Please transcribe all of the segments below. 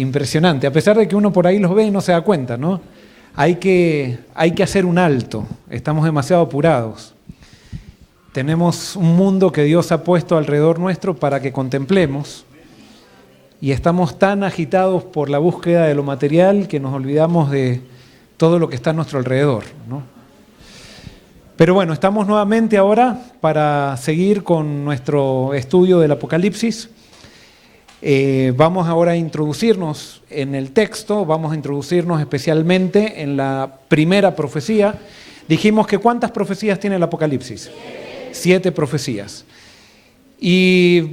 Impresionante, a pesar de que uno por ahí los ve y no se da cuenta, ¿no? Hay que hacer un alto, estamos demasiado apurados. Tenemos un mundo que Dios ha puesto alrededor nuestro para que contemplemos y estamos tan agitados por la búsqueda de lo material que nos olvidamos de todo lo que está a nuestro alrededor, ¿no? Pero bueno, estamos nuevamente ahora para seguir con nuestro estudio del Apocalipsis. Vamos ahora a introducirnos en el texto, vamos a introducirnos especialmente en la primera profecía. Dijimos que ¿cuántas profecías tiene el Apocalipsis? 7 profecías. Y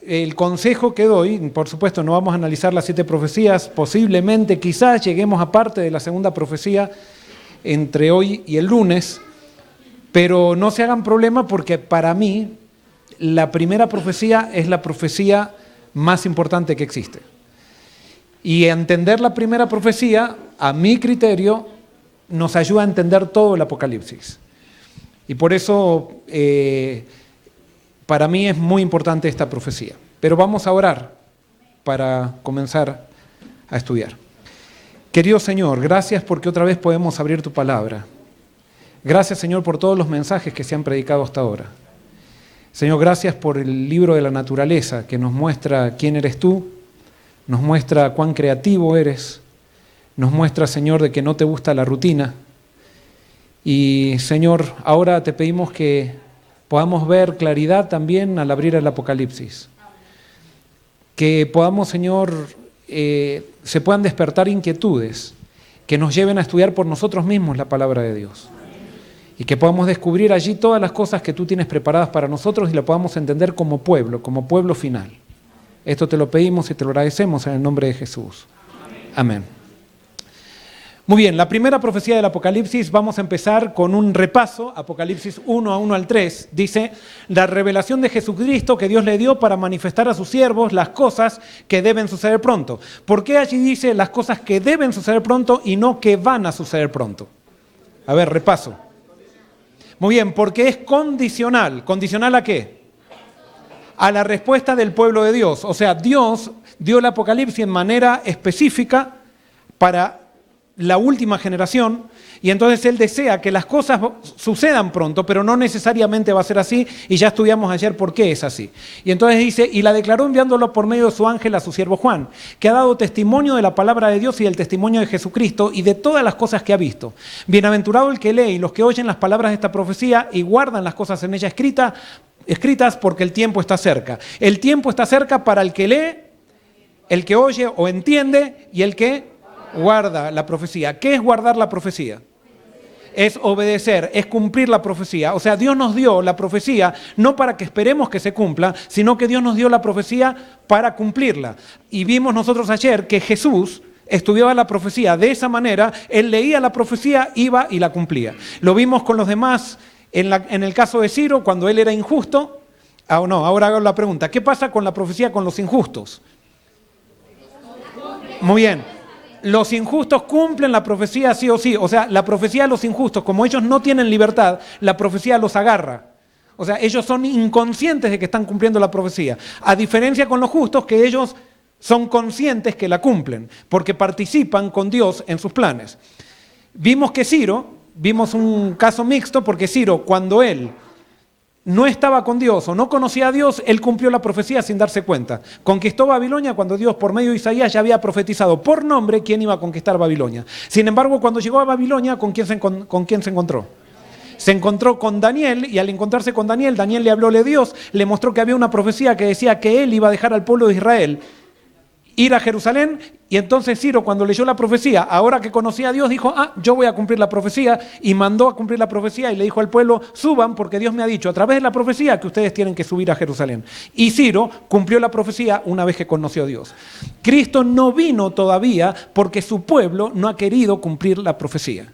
el consejo que doy, por supuesto no vamos a analizar las 7 profecías, posiblemente quizás lleguemos a parte de la segunda profecía entre hoy y el lunes, pero no se hagan problema porque para mí la primera profecía es la profecía más importante que existe. Y entender la primera profecía, a mi criterio, nos ayuda a entender todo el Apocalipsis. Y por eso, para mí es muy importante esta profecía. Pero vamos a orar para comenzar a estudiar. Querido Señor, gracias porque otra vez podemos abrir tu palabra. Gracias, Señor, por todos los mensajes que se han predicado hasta ahora. Señor, gracias por el libro de la naturaleza que nos muestra quién eres tú, nos muestra cuán creativo eres, nos muestra, Señor, de que no te gusta la rutina. Y, Señor, ahora te pedimos que podamos ver claridad también al abrir el Apocalipsis. Que podamos, Señor, se puedan despertar inquietudes que nos lleven a estudiar por nosotros mismos la palabra de Dios. Y que podamos descubrir allí todas las cosas que tú tienes preparadas para nosotros y la podamos entender como pueblo final. Esto te lo pedimos y te lo agradecemos en el nombre de Jesús. Amén. Muy bien, la primera profecía del Apocalipsis, vamos a empezar con un repaso. Apocalipsis 1 al 3, dice: la revelación de Jesucristo que Dios le dio para manifestar a sus siervos las cosas que deben suceder pronto. ¿Por qué allí dice las cosas que deben suceder pronto y no que van a suceder pronto? A ver, repaso. Muy bien, porque es condicional. ¿Condicional a qué? A la respuesta del pueblo de Dios. O sea, Dios dio el Apocalipsis en manera específica para la última generación, y entonces Él desea que las cosas sucedan pronto, pero no necesariamente va a ser así, y ya estudiamos ayer por qué es así. Y entonces dice, y la declaró enviándolo por medio de su ángel a su siervo Juan, que ha dado testimonio de la palabra de Dios y del testimonio de Jesucristo y de todas las cosas que ha visto. Bienaventurado el que lee y los que oyen las palabras de esta profecía y guardan las cosas en ella escritas, porque el tiempo está cerca. El tiempo está cerca para el que lee, el que oye o entiende y el que guarda la profecía. ¿Qué es guardar la profecía? Es obedecer, es cumplir la profecía. O sea, Dios nos dio la profecía no para que esperemos que se cumpla, sino que Dios nos dio la profecía para cumplirla. Y vimos nosotros ayer que Jesús estudiaba la profecía de esa manera, Él leía la profecía, iba y la cumplía. Lo vimos con los demás en el caso de Ciro, cuando él era injusto. Ahora hago la pregunta, ¿qué pasa con la profecía con los injustos? Muy bien. Los injustos cumplen la profecía sí o sí. O sea, la profecía de los injustos, como ellos no tienen libertad, la profecía los agarra. O sea, ellos son inconscientes de que están cumpliendo la profecía. A diferencia con los justos, que ellos son conscientes que la cumplen, porque participan con Dios en sus planes. Vimos un caso mixto, porque Ciro, cuando él no estaba con Dios o no conocía a Dios, él cumplió la profecía sin darse cuenta. Conquistó Babilonia cuando Dios, por medio de Isaías, ya había profetizado por nombre quién iba a conquistar Babilonia. Sin embargo, cuando llegó a Babilonia, ¿con quién se encontró? Se encontró con Daniel, y al encontrarse con Daniel, Daniel le habló de Dios, le mostró que había una profecía que decía que él iba a dejar al pueblo de Israel ir a Jerusalén, y entonces Ciro, cuando leyó la profecía, ahora que conocía a Dios, dijo, yo voy a cumplir la profecía, y mandó a cumplir la profecía, y le dijo al pueblo, suban, porque Dios me ha dicho a través de la profecía que ustedes tienen que subir a Jerusalén. Y Ciro cumplió la profecía una vez que conoció a Dios. Cristo no vino todavía porque su pueblo no ha querido cumplir la profecía.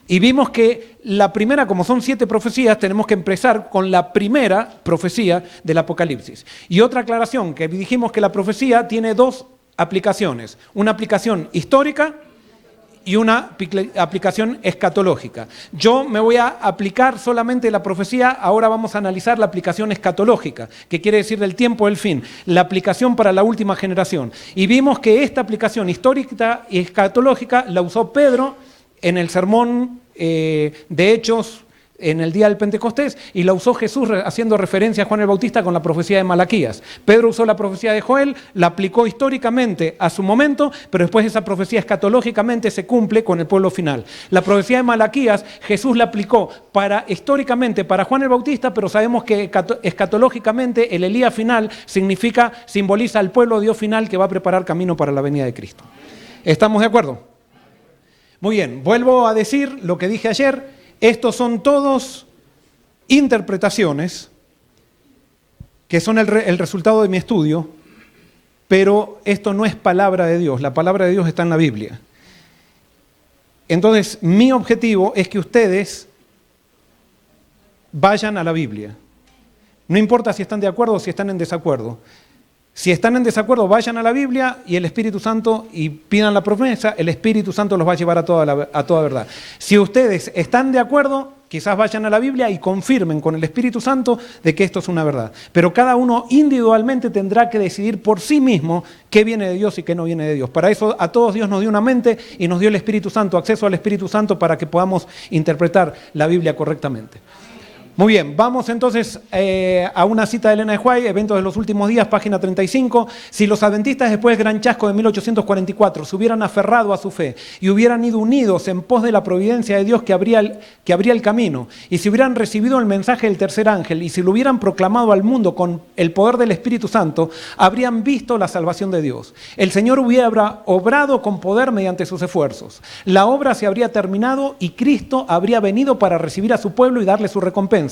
Y vimos que la primera, como son 7 profecías, tenemos que empezar con la primera profecía del Apocalipsis. Y otra aclaración, que dijimos que la profecía tiene 2 aplicaciones. Una aplicación histórica y una aplicación escatológica. Yo me voy a aplicar solamente la profecía, ahora vamos a analizar la aplicación escatológica, que quiere decir del tiempo del fin, la aplicación para la última generación. Y vimos que esta aplicación histórica y escatológica la usó Pedro en el sermón de Hechos, en el día del Pentecostés, y la usó Jesús haciendo referencia a Juan el Bautista con la profecía de Malaquías. Pedro usó la profecía de Joel, la aplicó históricamente a su momento, pero después esa profecía escatológicamente se cumple con el pueblo final. La profecía de Malaquías, Jesús la aplicó históricamente para Juan el Bautista, pero sabemos que escatológicamente el Elías final simboliza al pueblo de Dios final que va a preparar camino para la venida de Cristo. ¿Estamos de acuerdo? Muy bien, vuelvo a decir lo que dije ayer. Estos son todos interpretaciones que son el resultado de mi estudio, pero esto no es palabra de Dios. La palabra de Dios está en la Biblia. Entonces, mi objetivo es que ustedes vayan a la Biblia. No importa si están de acuerdo o si están en desacuerdo. Si están en desacuerdo, vayan a la Biblia y el Espíritu Santo, y pidan la promesa, el Espíritu Santo los va a llevar a toda verdad. Si ustedes están de acuerdo, quizás vayan a la Biblia y confirmen con el Espíritu Santo de que esto es una verdad. Pero cada uno individualmente tendrá que decidir por sí mismo qué viene de Dios y qué no viene de Dios. Para eso a todos Dios nos dio una mente y nos dio el Espíritu Santo, acceso al Espíritu Santo para que podamos interpretar la Biblia correctamente. Muy bien, vamos entonces a una cita de Elena de White, Eventos de los Últimos Días, página 35. Si los adventistas después del gran chasco de 1844 se hubieran aferrado a su fe y hubieran ido unidos en pos de la providencia de Dios que abría el camino, y si hubieran recibido el mensaje del tercer ángel y si lo hubieran proclamado al mundo con el poder del Espíritu Santo, habrían visto la salvación de Dios. El Señor hubiera obrado con poder mediante sus esfuerzos. La obra se habría terminado y Cristo habría venido para recibir a su pueblo y darle su recompensa.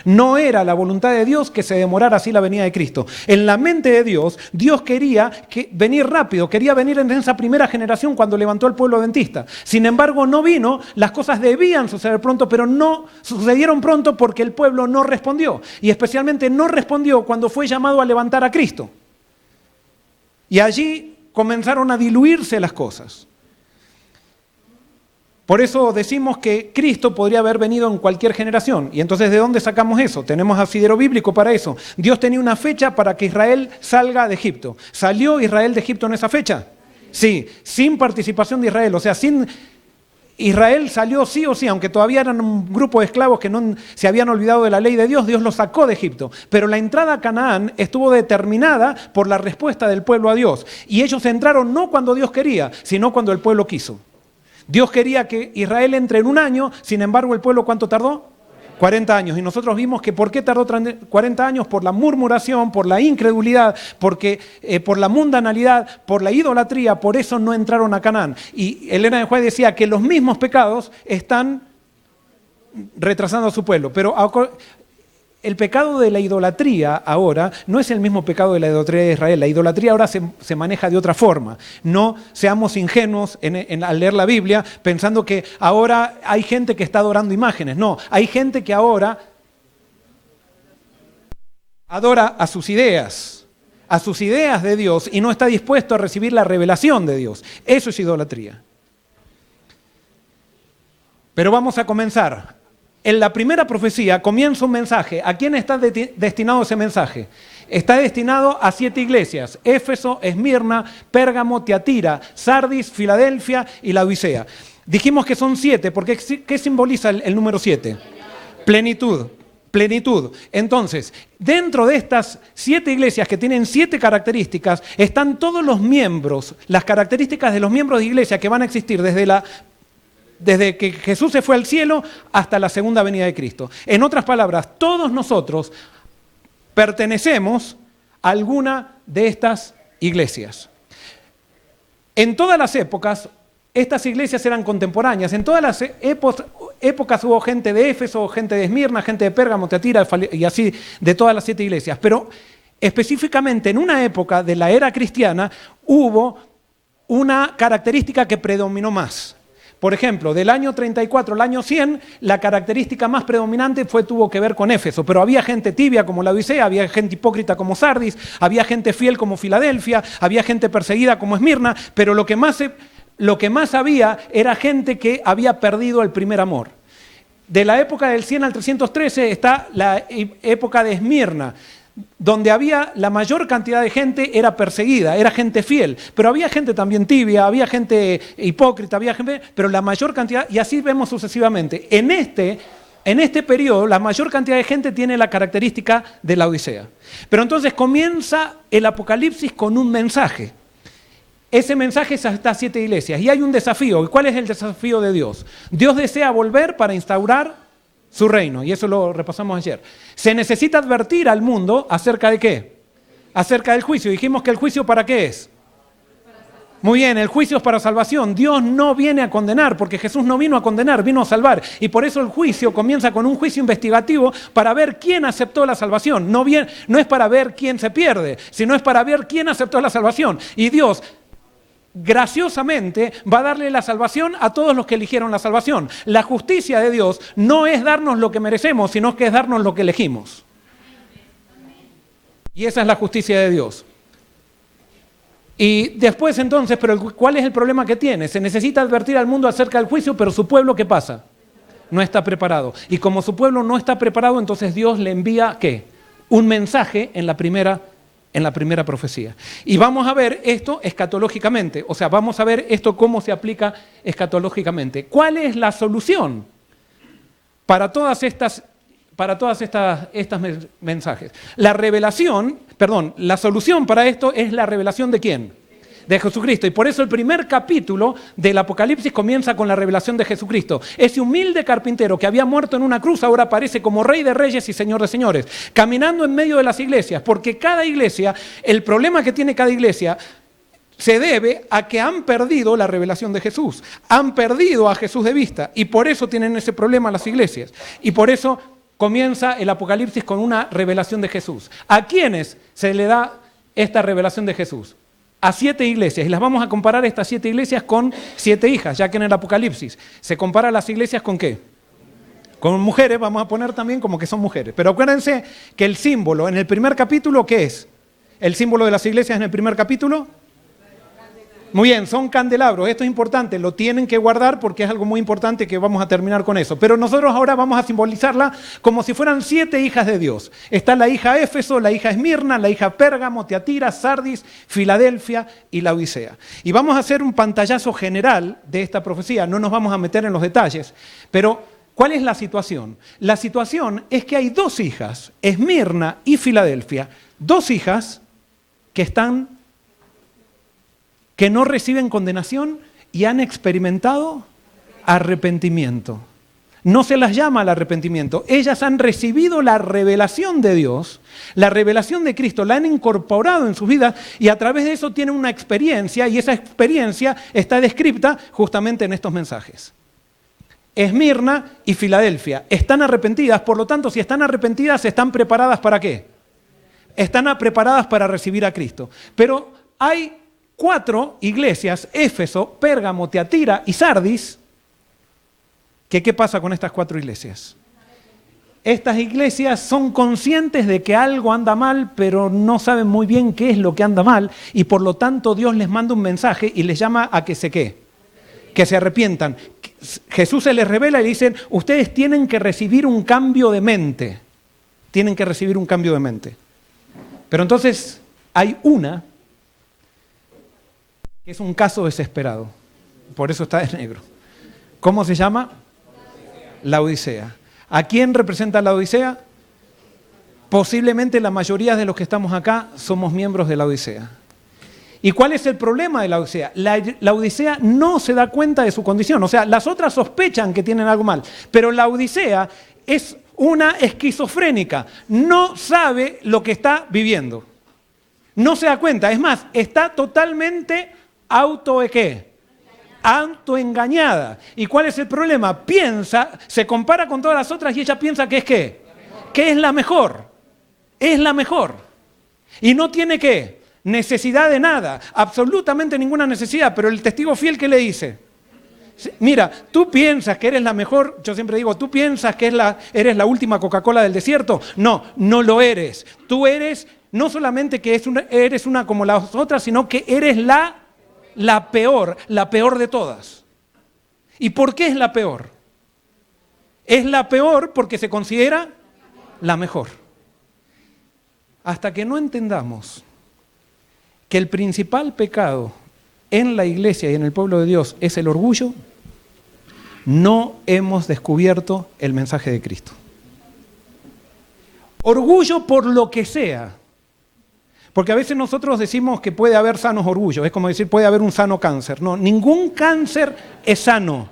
No era la voluntad de Dios que se demorara así la venida de Cristo. En la mente de Dios, Dios quería venir rápido, quería venir en esa primera generación cuando levantó al pueblo adventista. Sin embargo, no vino, las cosas debían suceder pronto, pero no sucedieron pronto porque el pueblo no respondió. Y especialmente no respondió cuando fue llamado a levantar a Cristo. Y allí comenzaron a diluirse las cosas. Por eso decimos que Cristo podría haber venido en cualquier generación. Y entonces, ¿de dónde sacamos eso? Tenemos asidero bíblico para eso. Dios tenía una fecha para que Israel salga de Egipto. ¿Salió Israel de Egipto en esa fecha? Sí, sin participación de Israel. O sea, Israel salió sí o sí, aunque todavía eran un grupo de esclavos que no se habían olvidado de la ley de Dios, Dios los sacó de Egipto. Pero la entrada a Canaán estuvo determinada por la respuesta del pueblo a Dios. Y ellos entraron no cuando Dios quería, sino cuando el pueblo quiso. Dios quería que Israel entre en un año, sin embargo, ¿el pueblo cuánto tardó? 40 años. Y nosotros vimos que ¿por qué tardó 40 años? Por la murmuración, por la incredulidad, por la mundanalidad, por la idolatría, por eso no entraron a Canaán. Y Elena de White decía que los mismos pecados están retrasando a su pueblo. Pero el pecado de la idolatría ahora no es el mismo pecado de la idolatría de Israel. La idolatría ahora se maneja de otra forma. No seamos ingenuos al leer la Biblia pensando que ahora hay gente que está adorando imágenes. No, hay gente que ahora adora a sus ideas de Dios y no está dispuesto a recibir la revelación de Dios. Eso es idolatría. Pero vamos a comenzar. En la primera profecía comienza un mensaje. ¿A quién está destinado ese mensaje? Está destinado a 7 iglesias: Éfeso, Esmirna, Pérgamo, Tiatira, Sardis, Filadelfia y Laodicea. Dijimos que son 7, porque ¿qué simboliza el número 7? Plenitud. Plenitud. Entonces, dentro de estas 7 iglesias que tienen 7 características, están todos los miembros, las características de los miembros de iglesia que van a existir desde que Jesús se fue al cielo hasta la segunda venida de Cristo. En otras palabras, todos nosotros pertenecemos a alguna de estas iglesias. En todas las épocas, estas iglesias eran contemporáneas. En todas las épocas hubo gente de Éfeso, gente de Esmirna, gente de Pérgamo, Tiatira y así de todas las 7 iglesias. Pero específicamente en una época de la era cristiana hubo una característica que predominó más. Por ejemplo, del año 34 al año 100, la característica más predominante tuvo que ver con Éfeso, pero había gente tibia como Laodicea, había gente hipócrita como Sardis, había gente fiel como Filadelfia, había gente perseguida como Esmirna, pero lo que más lo que más había era gente que había perdido el primer amor. De la época del 100 al 313 está la época de Esmirna, donde había la mayor cantidad de gente era perseguida, era gente fiel, pero había gente también tibia, había gente hipócrita, había gente, pero la mayor cantidad, y así vemos sucesivamente. En este periodo, la mayor cantidad de gente tiene la característica de la Odisea. Pero entonces comienza el Apocalipsis con un mensaje. Ese mensaje es a estas 7 iglesias y hay un desafío. ¿Cuál es el desafío de Dios? Dios desea volver para instaurar su reino, y eso lo repasamos ayer. Se necesita advertir al mundo acerca de ¿qué? Acerca del juicio. Dijimos que el juicio ¿para qué es? Muy bien, el juicio es para salvación. Dios no viene a condenar, porque Jesús no vino a condenar, vino a salvar. Y por eso el juicio comienza con un juicio investigativo para ver quién aceptó la salvación. No es para ver quién se pierde, sino es para ver quién aceptó la salvación. Y Dios graciosamente va a darle la salvación a todos los que eligieron la salvación. La justicia de Dios no es darnos lo que merecemos, sino que es darnos lo que elegimos. Y esa es la justicia de Dios. Y después entonces, pero ¿cuál es el problema que tiene? Se necesita advertir al mundo acerca del juicio, pero su pueblo, ¿qué pasa? No está preparado. Y como su pueblo no está preparado, entonces Dios le envía, ¿qué? Un mensaje en la primera profecía. Y vamos a ver esto escatológicamente, o sea, vamos a ver esto cómo se aplica escatológicamente. ¿Cuál es la solución para todas estas mensajes? La solución para esto es la revelación ¿de quién? De Jesucristo. Y por eso el primer capítulo del Apocalipsis comienza con la revelación de Jesucristo. Ese humilde carpintero que había muerto en una cruz ahora aparece como Rey de Reyes y Señor de Señores, caminando en medio de las iglesias, porque cada iglesia, el problema que tiene cada iglesia se debe a que han perdido la revelación de Jesús, han perdido a Jesús de vista, y por eso tienen ese problema las iglesias. Y por eso comienza el Apocalipsis con una revelación de Jesús. ¿A quiénes se le da esta revelación de Jesús? A 7 iglesias, y las vamos a comparar estas 7 iglesias con 7 hijas, ya que en el Apocalipsis se compara las iglesias ¿con qué? Con mujeres, vamos a poner también como que son mujeres. Pero acuérdense que el símbolo en el primer capítulo, ¿qué es? El símbolo de las iglesias en el primer capítulo. Muy bien, son candelabros, esto es importante, lo tienen que guardar porque es algo muy importante que vamos a terminar con eso. Pero nosotros ahora vamos a simbolizarla como si fueran 7 hijas de Dios. Está la hija Éfeso, la hija Esmirna, la hija Pérgamo, Tiatira, Sardis, Filadelfia y la Odisea. Y vamos a hacer un pantallazo general de esta profecía, no nos vamos a meter en los detalles, pero ¿cuál es la situación? La situación es que hay 2 hijas, Esmirna y Filadelfia, 2 hijas que no reciben condenación y han experimentado arrepentimiento. No se las llama al arrepentimiento. Ellas han recibido la revelación de Dios, la revelación de Cristo, la han incorporado en sus vidas y a través de eso tienen una experiencia y esa experiencia está descrita justamente en estos mensajes. Esmirna y Filadelfia están arrepentidas, por lo tanto, si están arrepentidas, están preparadas ¿para qué? Están preparadas para recibir a Cristo. Pero hay 4 iglesias, Éfeso, Pérgamo, Tiatira y Sardis, ¿qué pasa con estas 4 iglesias? Estas iglesias son conscientes de que algo anda mal, pero no saben muy bien qué es lo que anda mal, y por lo tanto Dios les manda un mensaje y les llama a que se arrepientan. Jesús se les revela y le dicen, ustedes tienen que recibir un cambio de mente. Tienen que recibir un cambio de mente. Pero entonces hay una que es un caso desesperado. Por eso está de negro. ¿Cómo se llama? La Odisea. ¿A quién representa la Odisea? Posiblemente la mayoría de los que estamos acá somos miembros de la Odisea. ¿Y cuál es el problema de la Odisea? La Odisea no se da cuenta de su condición. O sea, las otras sospechan que tienen algo mal. Pero la Odisea es una esquizofrénica. No sabe lo que está viviendo. No se da cuenta. Es más, está totalmente autoengañada. ¿Y cuál es el problema? Se compara con todas las otras y ella piensa que es ¿qué? Que es la mejor. Es la mejor. Y no tiene ¿qué? Necesidad de nada. Absolutamente ninguna necesidad. Pero el testigo fiel, ¿qué le dice? Mira, tú piensas que eres la mejor. Yo siempre digo, ¿tú piensas que eres la última Coca-Cola del desierto? No, no lo eres. Tú eres, no solamente que eres una como las otras, sino que eres la la peor de todas. ¿Y por qué es la peor? Es la peor porque se considera la mejor. Hasta que no entendamos que el principal pecado en la iglesia y en el pueblo de Dios es el orgullo, no hemos descubierto el mensaje de Cristo. Orgullo por lo que sea. Porque a veces nosotros decimos que puede haber sanos orgullos. Es como decir, puede haber un sano cáncer. No, ningún cáncer es sano.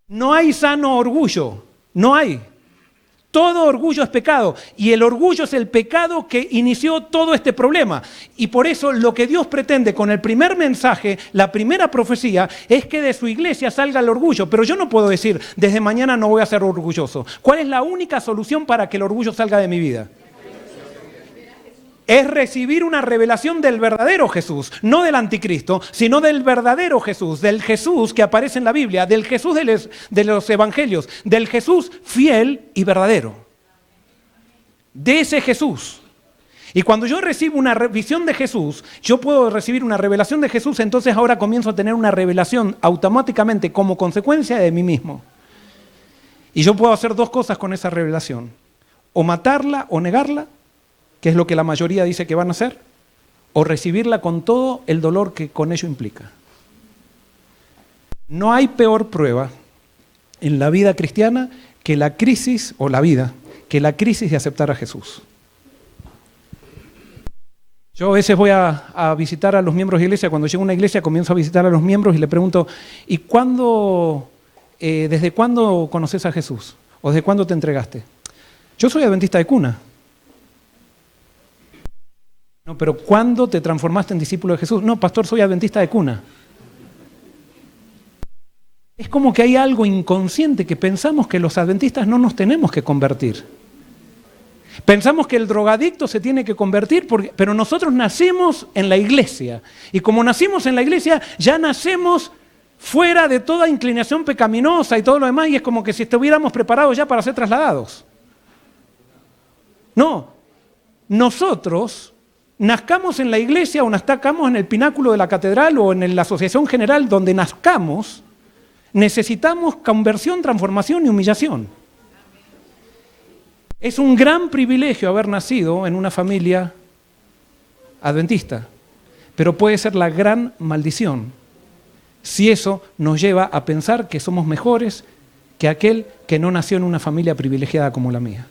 No hay sano orgullo. No hay. Todo orgullo es pecado. Y el orgullo es el pecado que inició todo este problema. Y por eso lo que Dios pretende con el primer mensaje, la primera profecía, es que de su iglesia salga el orgullo. Pero yo no puedo decir, desde mañana no voy a ser orgulloso. ¿Cuál es la única solución para que el orgullo salga de mi vida? Es recibir una revelación del verdadero Jesús, no del anticristo, sino del verdadero Jesús, del Jesús que aparece en la Biblia, del Jesús de los evangelios, del Jesús fiel y verdadero. De ese Jesús. Y cuando yo recibo una visión de Jesús, yo puedo recibir una revelación de Jesús, entonces ahora comienzo a tener una revelación automáticamente como consecuencia de mí mismo. Y yo puedo hacer dos cosas con esa revelación, o matarla o negarla, que es lo que la mayoría dice que van a hacer, o recibirla con todo el dolor que con ello implica. No hay peor prueba en la vida cristiana que la crisis, o la vida, que la crisis de aceptar a Jesús. Yo a veces voy a visitar a los miembros de iglesia, cuando llego a una iglesia comienzo a visitar a los miembros y le pregunto, ¿y desde cuándo conoces a Jesús? ¿O desde cuándo te entregaste? Yo soy adventista de cuna. No, pero ¿cuándo te transformaste en discípulo de Jesús? No, pastor, soy adventista de cuna. Es como que hay algo inconsciente que pensamos que los adventistas no nos tenemos que convertir. Pensamos que el drogadicto se tiene que convertir, pero nosotros nacimos en la iglesia. Y como nacimos en la iglesia, ya nacemos fuera de toda inclinación pecaminosa y todo lo demás, y es como que si estuviéramos preparados ya para ser trasladados. No, nosotros nazcamos en la iglesia o nazcamos en el pináculo de la catedral o en la asociación general donde nazcamos, necesitamos conversión, transformación y humillación. Es un gran privilegio haber nacido en una familia adventista, pero puede ser la gran maldición si eso nos lleva a pensar que somos mejores que aquel que no nació en una familia privilegiada como la mía.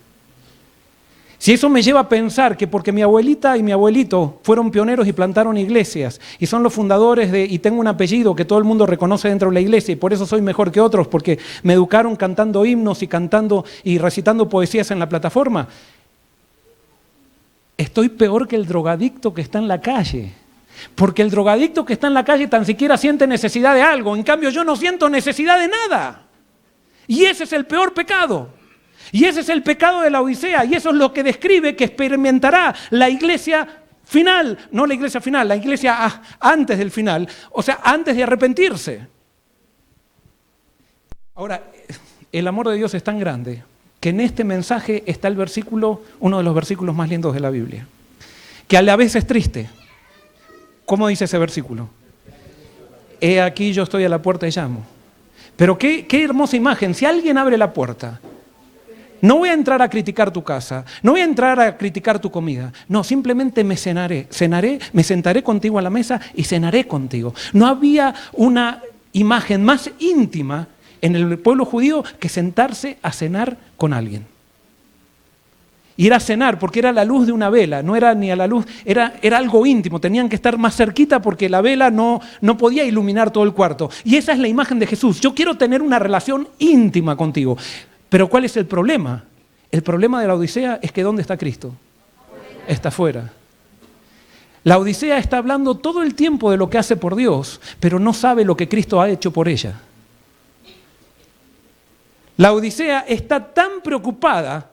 Si eso me lleva a pensar que porque mi abuelita y mi abuelito fueron pioneros y plantaron iglesias y son los fundadores y tengo un apellido que todo el mundo reconoce dentro de la iglesia y por eso soy mejor que otros porque me educaron cantando himnos y cantando y recitando poesías en la plataforma, estoy peor que el drogadicto que está en la calle. Porque el drogadicto que está en la calle tan siquiera siente necesidad de algo, en cambio yo no siento necesidad de nada. Y ese es el peor pecado. Y ese es el pecado de la Odisea, y eso es lo que describe que experimentará la iglesia final, no la iglesia final, la iglesia antes del final, o sea, antes de arrepentirse. Ahora, el amor de Dios es tan grande que en este mensaje está el versículo, uno de los versículos más lindos de la Biblia, que a la vez es triste. ¿Cómo dice ese versículo? He aquí yo estoy a la puerta y llamo. Pero qué hermosa imagen, si alguien abre la puerta, no voy a entrar a criticar tu casa, no voy a entrar a criticar tu comida, no, simplemente me cenaré, me sentaré contigo a la mesa y cenaré contigo. No había una imagen más íntima en el pueblo judío que sentarse a cenar con alguien. Ir a cenar porque era la luz de una vela, no era ni a la luz, era algo íntimo, tenían que estar más cerquita porque la vela no podía iluminar todo el cuarto. Y esa es la imagen de Jesús, yo quiero tener una relación íntima contigo. Pero ¿cuál es el problema? El problema de la Odisea es que ¿dónde está Cristo? Está afuera. La Odisea está hablando todo el tiempo de lo que hace por Dios, pero no sabe lo que Cristo ha hecho por ella. La Odisea está tan preocupada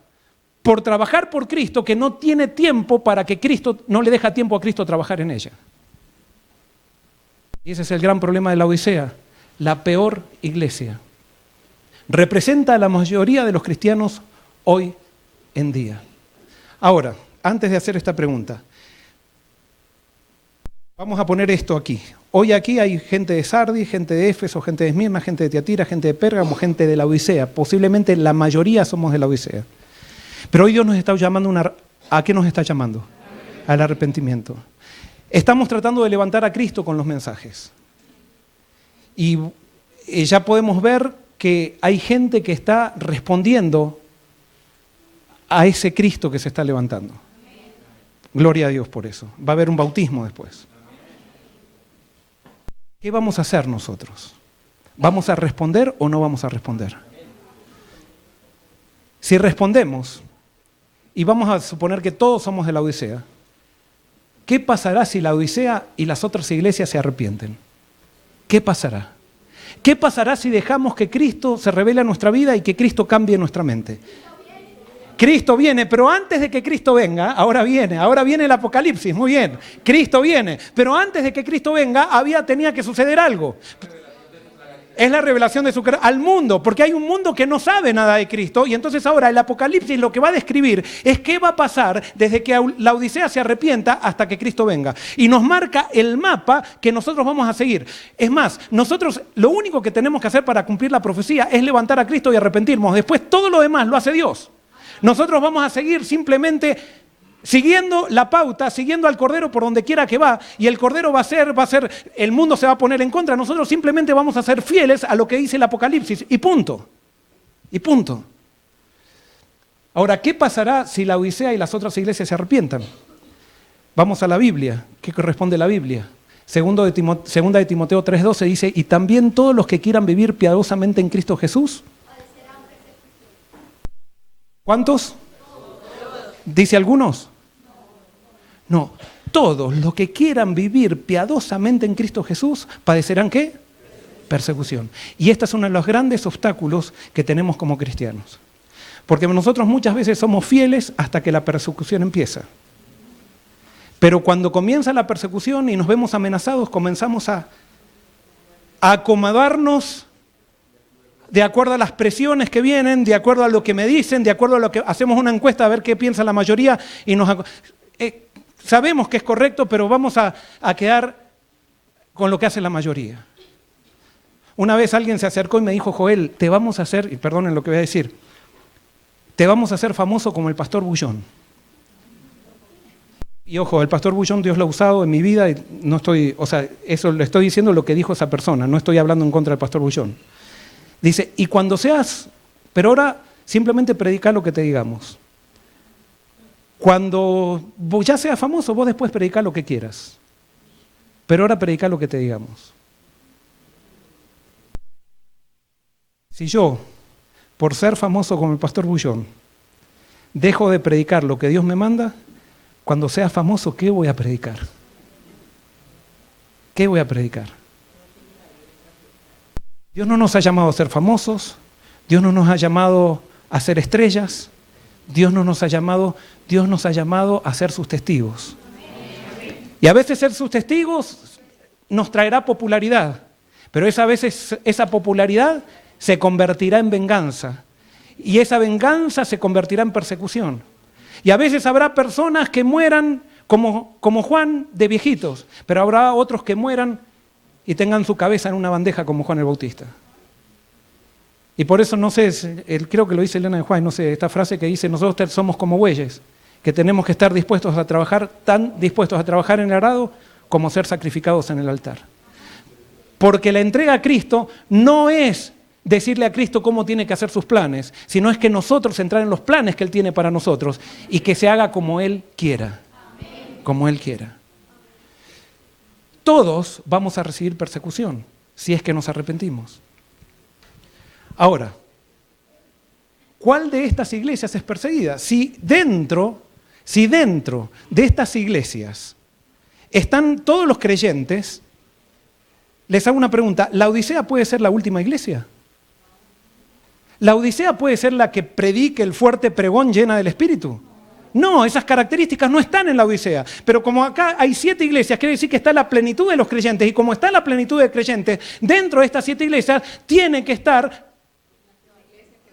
por trabajar por Cristo que no tiene tiempo para que Cristo, no le deja tiempo a Cristo trabajar en ella. Y ese es el gran problema de la Odisea, la peor iglesia. Representa a la mayoría de los cristianos hoy en día. Ahora, antes de hacer esta pregunta, Vamos a poner esto aquí. Hoy aquí hay gente de Sardis, gente de Éfeso, gente de Esmirna, gente de Tiatira, gente de Pérgamo, gente de la Odisea. Posiblemente la mayoría somos de la Odisea. Pero hoy Dios nos está llamando ¿a qué nos está llamando? Al arrepentimiento. Estamos tratando de levantar a Cristo con los mensajes. Y ya podemos ver que hay gente que está respondiendo a ese Cristo que se está levantando. Gloria a Dios por eso. Va a haber un bautismo después. ¿Qué vamos a hacer nosotros? ¿Vamos a responder o no vamos a responder? Si respondemos, y vamos a suponer que todos somos de la Odisea, ¿qué pasará si la Odisea y las otras iglesias se arrepienten? ¿Qué pasará? ¿Qué pasará si dejamos que Cristo se revele a nuestra vida y que Cristo cambie nuestra mente? Cristo viene, pero antes de que Cristo venga, ahora viene el Apocalipsis, muy bien, Cristo viene, pero antes de que Cristo venga, tenía que suceder algo. Es la revelación de su carácter al mundo, porque hay un mundo que no sabe nada de Cristo, y entonces ahora el Apocalipsis lo que va a describir es qué va a pasar desde que la Odisea se arrepienta hasta que Cristo venga. Y nos marca el mapa que nosotros vamos a seguir. Es más, nosotros lo único que tenemos que hacer para cumplir la profecía es levantar a Cristo y arrepentirnos. Después todo lo demás lo hace Dios. Nosotros vamos a seguir simplemente siguiendo la pauta, siguiendo al Cordero por donde quiera que va, y el Cordero va a ser, el mundo se va a poner en contra, nosotros simplemente vamos a ser fieles a lo que dice el Apocalipsis, y punto. Y punto. Ahora, ¿qué pasará si la Odisea y las otras iglesias se arrepientan? Vamos a la Biblia. ¿Qué corresponde a la Biblia? Segunda de Timoteo 3:12 dice, y también todos los que quieran vivir piadosamente en Cristo Jesús. ¿Cuántos? ¿Dice algunos? No, todos los que quieran vivir piadosamente en Cristo Jesús padecerán ¿qué? Persecución. Y este es uno de los grandes obstáculos que tenemos como cristianos. Porque nosotros muchas veces somos fieles hasta que la persecución empieza. Pero cuando comienza la persecución y nos vemos amenazados, comenzamos a acomodarnos de acuerdo a las presiones que vienen, de acuerdo a lo que me dicen, de acuerdo a lo que hacemos una encuesta a ver qué piensa la mayoría y sabemos que es correcto, pero vamos a quedar con lo que hace la mayoría. Una vez alguien se acercó y me dijo, Joel, te vamos a hacer, y perdonen lo que voy a decir, te vamos a hacer famoso como el pastor Bullón. Y ojo, el pastor Bullón Dios lo ha usado en mi vida y no estoy, eso le estoy diciendo lo que dijo esa persona, no estoy hablando en contra del pastor Bullón. Dice, y cuando seas, pero ahora simplemente predica lo que te digamos. Cuando vos ya seas famoso, vos después predica lo que quieras. Pero ahora predica lo que te digamos. Si yo, por ser famoso como el pastor Bullón, dejo de predicar lo que Dios me manda, cuando sea famoso, ¿qué voy a predicar? ¿Qué voy a predicar? Dios no nos ha llamado a ser famosos, Dios no nos ha llamado a ser estrellas, Dios nos ha llamado a ser sus testigos. Y a veces ser sus testigos nos traerá popularidad, pero a veces esa popularidad se convertirá en venganza, y esa venganza se convertirá en persecución. Y a veces habrá personas que mueran como Juan de viejitos, pero habrá otros que mueran y tengan su cabeza en una bandeja como Juan el Bautista. Y por eso, no sé, creo que lo dice Elena de Juan, no sé, esta frase que dice, nosotros somos como bueyes, que tenemos que estar dispuestos a trabajar, tan dispuestos a trabajar en el arado como ser sacrificados en el altar. Porque la entrega a Cristo no es decirle a Cristo cómo tiene que hacer sus planes, sino es que nosotros entrar en los planes que Él tiene para nosotros y que se haga como Él quiera. Como Él quiera. Todos vamos a recibir persecución si es que nos arrepentimos. Ahora, ¿cuál de estas iglesias es perseguida? Si dentro de estas iglesias están todos los creyentes, les hago una pregunta, ¿la Odisea puede ser la última iglesia? ¿La Odisea puede ser la que predique el fuerte pregón llena del Espíritu? No, esas características no están en la Odisea. Pero como acá hay 7 iglesias, quiere decir que está la plenitud de los creyentes. Y como está la plenitud de creyentes, dentro de estas 7 iglesias tiene que estar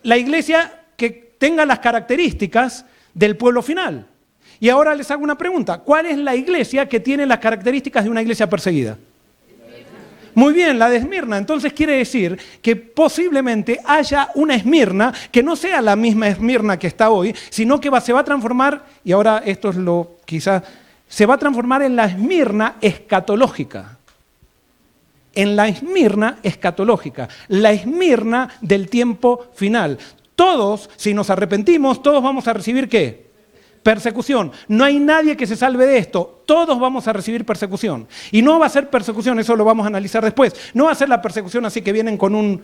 la iglesia que tenga las características del pueblo final. Y ahora les hago una pregunta. ¿Cuál es la iglesia que tiene las características de una iglesia perseguida? Muy bien, la de Esmirna. Entonces quiere decir que posiblemente haya una Esmirna que no sea la misma Esmirna que está hoy, sino que se va a transformar, y ahora esto es lo quizás, se va a transformar en la Esmirna escatológica. En la Esmirna escatológica, la Esmirna del tiempo final. Todos, si nos arrepentimos, todos vamos a recibir ¿qué? Persecución. No hay nadie que se salve de esto. Todos vamos a recibir persecución. Y no va a ser persecución, eso lo vamos a analizar después. No va a ser la persecución así que vienen con un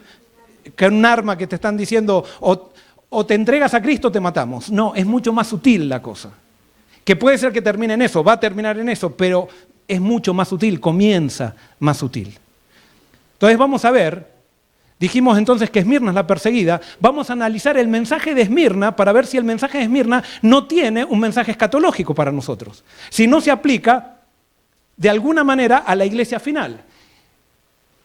arma que te están diciendo o te entregas a Cristo o te matamos. No, es mucho más sutil la cosa. Que puede ser que termine en eso, va a terminar en eso, pero es mucho más sutil, comienza más sutil. Entonces vamos a ver. Dijimos entonces que Esmirna es la perseguida. Vamos a analizar el mensaje de Esmirna para ver si el mensaje de Esmirna no tiene un mensaje escatológico para nosotros. Si no se aplica de alguna manera a la iglesia final.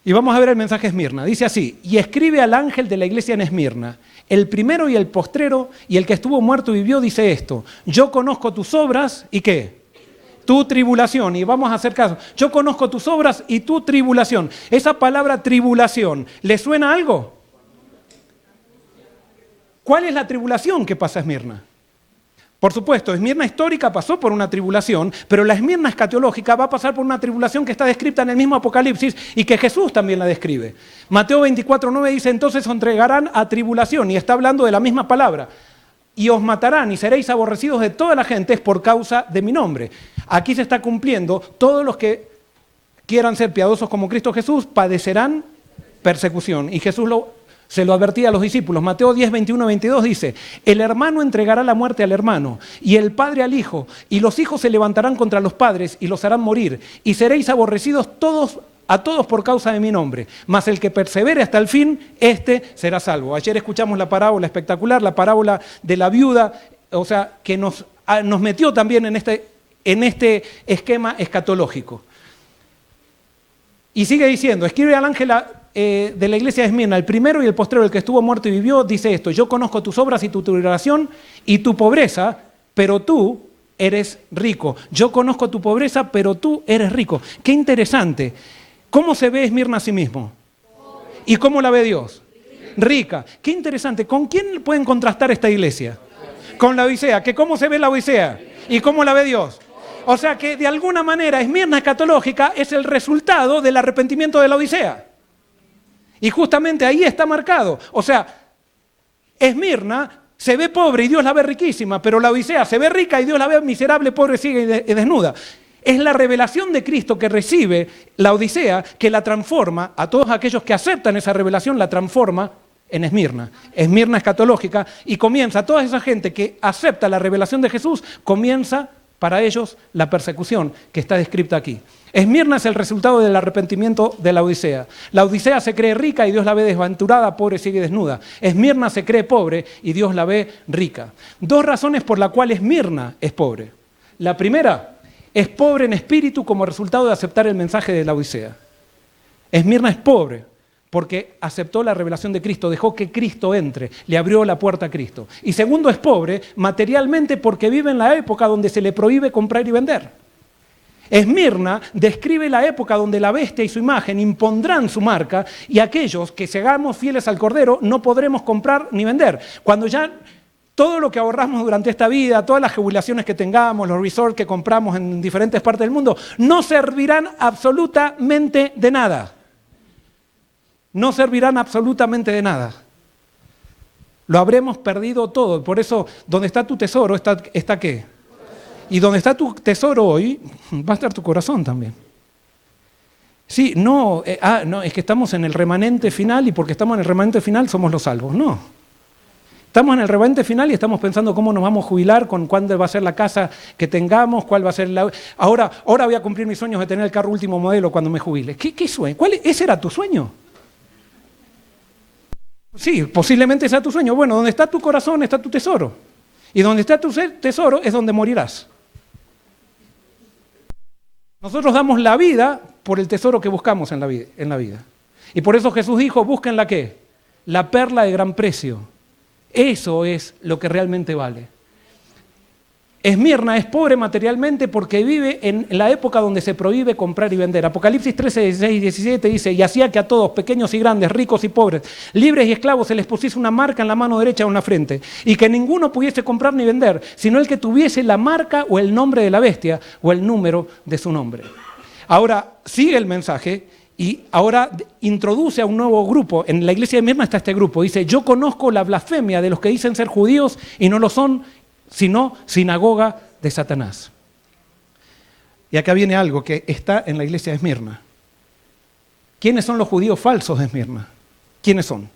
Y vamos a ver el mensaje de Esmirna. Dice así: y escribe al ángel de la iglesia en Esmirna, el primero y el postrero y el que estuvo muerto y vivió, dice esto: yo conozco tus obras y ¿qué? Tu tribulación, y vamos a hacer caso. Yo conozco tus obras y tu tribulación. Esa palabra tribulación, ¿le suena algo? ¿Cuál es la tribulación que pasa a Esmirna? Por supuesto, Esmirna histórica pasó por una tribulación, pero la Esmirna escatológica va a pasar por una tribulación que está descrita en el mismo Apocalipsis y que Jesús también la describe. Mateo 24:9 dice: entonces os entregarán a tribulación, y está hablando de la misma palabra. Y os matarán y seréis aborrecidos de toda la gente por causa de mi nombre. Aquí se está cumpliendo, todos los que quieran ser piadosos como Cristo Jesús padecerán persecución. Y Jesús se lo advertía a los discípulos. Mateo 10, 21, 22 dice: el hermano entregará la muerte al hermano, y el padre al hijo, y los hijos se levantarán contra los padres y los harán morir, y seréis aborrecidos a todos por causa de mi nombre, mas el que persevere hasta el fin, éste será salvo. Ayer escuchamos la parábola espectacular, la parábola de la viuda, o sea, que nos metió también en este esquema escatológico. Y sigue diciendo: escribe al ángel de la iglesia de Esmirna, el primero y el postrero, el que estuvo muerto y vivió, dice esto: yo conozco tus obras y tu tribulación y tu pobreza, pero tú eres rico. Yo conozco tu pobreza, pero tú eres rico. Qué interesante. ¿Cómo se ve Esmirna a sí mismo? ¿Y cómo la ve Dios? Rica. Qué interesante. ¿Con quién pueden contrastar esta iglesia? Con la Odisea. ¿Cómo se ve la Odisea? ¿Y cómo la ve Dios? O sea que de alguna manera Esmirna escatológica es el resultado del arrepentimiento de la Odisea. Y justamente ahí está marcado. O sea, Esmirna se ve pobre y Dios la ve riquísima, pero la Odisea se ve rica y Dios la ve miserable, pobre, ciega y desnuda. Es la revelación de Cristo que recibe la Odisea que la transforma, a todos aquellos que aceptan esa revelación, la transforma en Esmirna. Esmirna escatológica, y comienza, toda esa gente que acepta la revelación de Jesús, comienza para ellos la persecución que está descrita aquí. Esmirna es el resultado del arrepentimiento de la Odisea. La Odisea se cree rica y Dios la ve desventurada, pobre, ciega y desnuda. Esmirna se cree pobre y Dios la ve rica. Dos razones por las cuales Esmirna es pobre. La primera: es pobre en espíritu como resultado de aceptar el mensaje de la Odisea. Esmirna es pobre porque aceptó la revelación de Cristo, dejó que Cristo entre, le abrió la puerta a Cristo. Y segundo, es pobre materialmente porque vive en la época donde se le prohíbe comprar y vender. Esmirna describe la época donde la bestia y su imagen impondrán su marca y aquellos que seamos fieles al Cordero no podremos comprar ni vender. Cuando ya todo lo que ahorramos durante esta vida, todas las jubilaciones que tengamos, los resorts que compramos en diferentes partes del mundo, no servirán absolutamente de nada. No servirán absolutamente de nada. Lo habremos perdido todo. Por eso, donde está tu tesoro, ¿está qué? Y donde está tu tesoro hoy, va a estar tu corazón también. Sí, no, es que estamos en el remanente final y porque estamos en el remanente final somos los salvos. No. Estamos en el remanente final y estamos pensando cómo nos vamos a jubilar, con cuándo va a ser la casa que tengamos, cuál va a ser la... Ahora voy a cumplir mis sueños de tener el carro último modelo cuando me jubile. ¿Qué sueño? ¿Ese era tu sueño? Sí, posiblemente sea tu sueño. Bueno, donde está tu corazón está tu tesoro. Y donde está tu tesoro es donde morirás. Nosotros damos la vida por el tesoro que buscamos en la vida. Y por eso Jesús dijo: busquen la ¿qué? La perla de gran precio. Eso es lo que realmente vale. Esmirna es pobre materialmente porque vive en la época donde se prohíbe comprar y vender. Apocalipsis 13, 16 y 17 dice, y hacía que a todos, pequeños y grandes, ricos y pobres, libres y esclavos, se les pusiese una marca en la mano derecha o en la frente, y que ninguno pudiese comprar ni vender, sino el que tuviese la marca o el nombre de la bestia o el número de su nombre. Ahora sigue el mensaje y ahora introduce a un nuevo grupo. En la iglesia de Esmirna está este grupo. Dice, yo conozco la blasfemia de los que dicen ser judíos y no lo son, sino sinagoga de Satanás. Y acá viene algo que está en la iglesia de Esmirna. ¿Quiénes son los judíos falsos de Esmirna? ¿Quiénes son?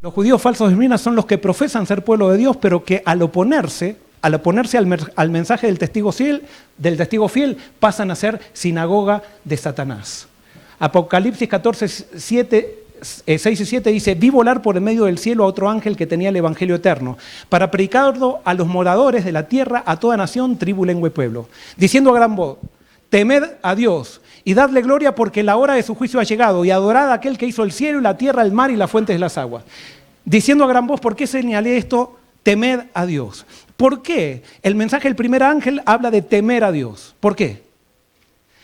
Los judíos falsos de Esmirna son los que profesan ser pueblo de Dios, pero que al oponerse al mensaje del testigo fiel, pasan a ser sinagoga de Satanás. Apocalipsis 14, 6 y 7 dice, vi volar por el medio del cielo a otro ángel que tenía el evangelio eterno, para predicarlo a los moradores de la tierra, a toda nación, tribu, lengua y pueblo, diciendo a gran voz, temed a Dios y dadle gloria porque la hora de su juicio ha llegado, y adorad a aquel que hizo el cielo y la tierra, el mar y las fuentes de las aguas. Diciendo a gran voz, ¿por qué señalé esto? Temed a Dios. ¿Por qué el mensaje del primer ángel habla de temer a Dios? ¿Por qué?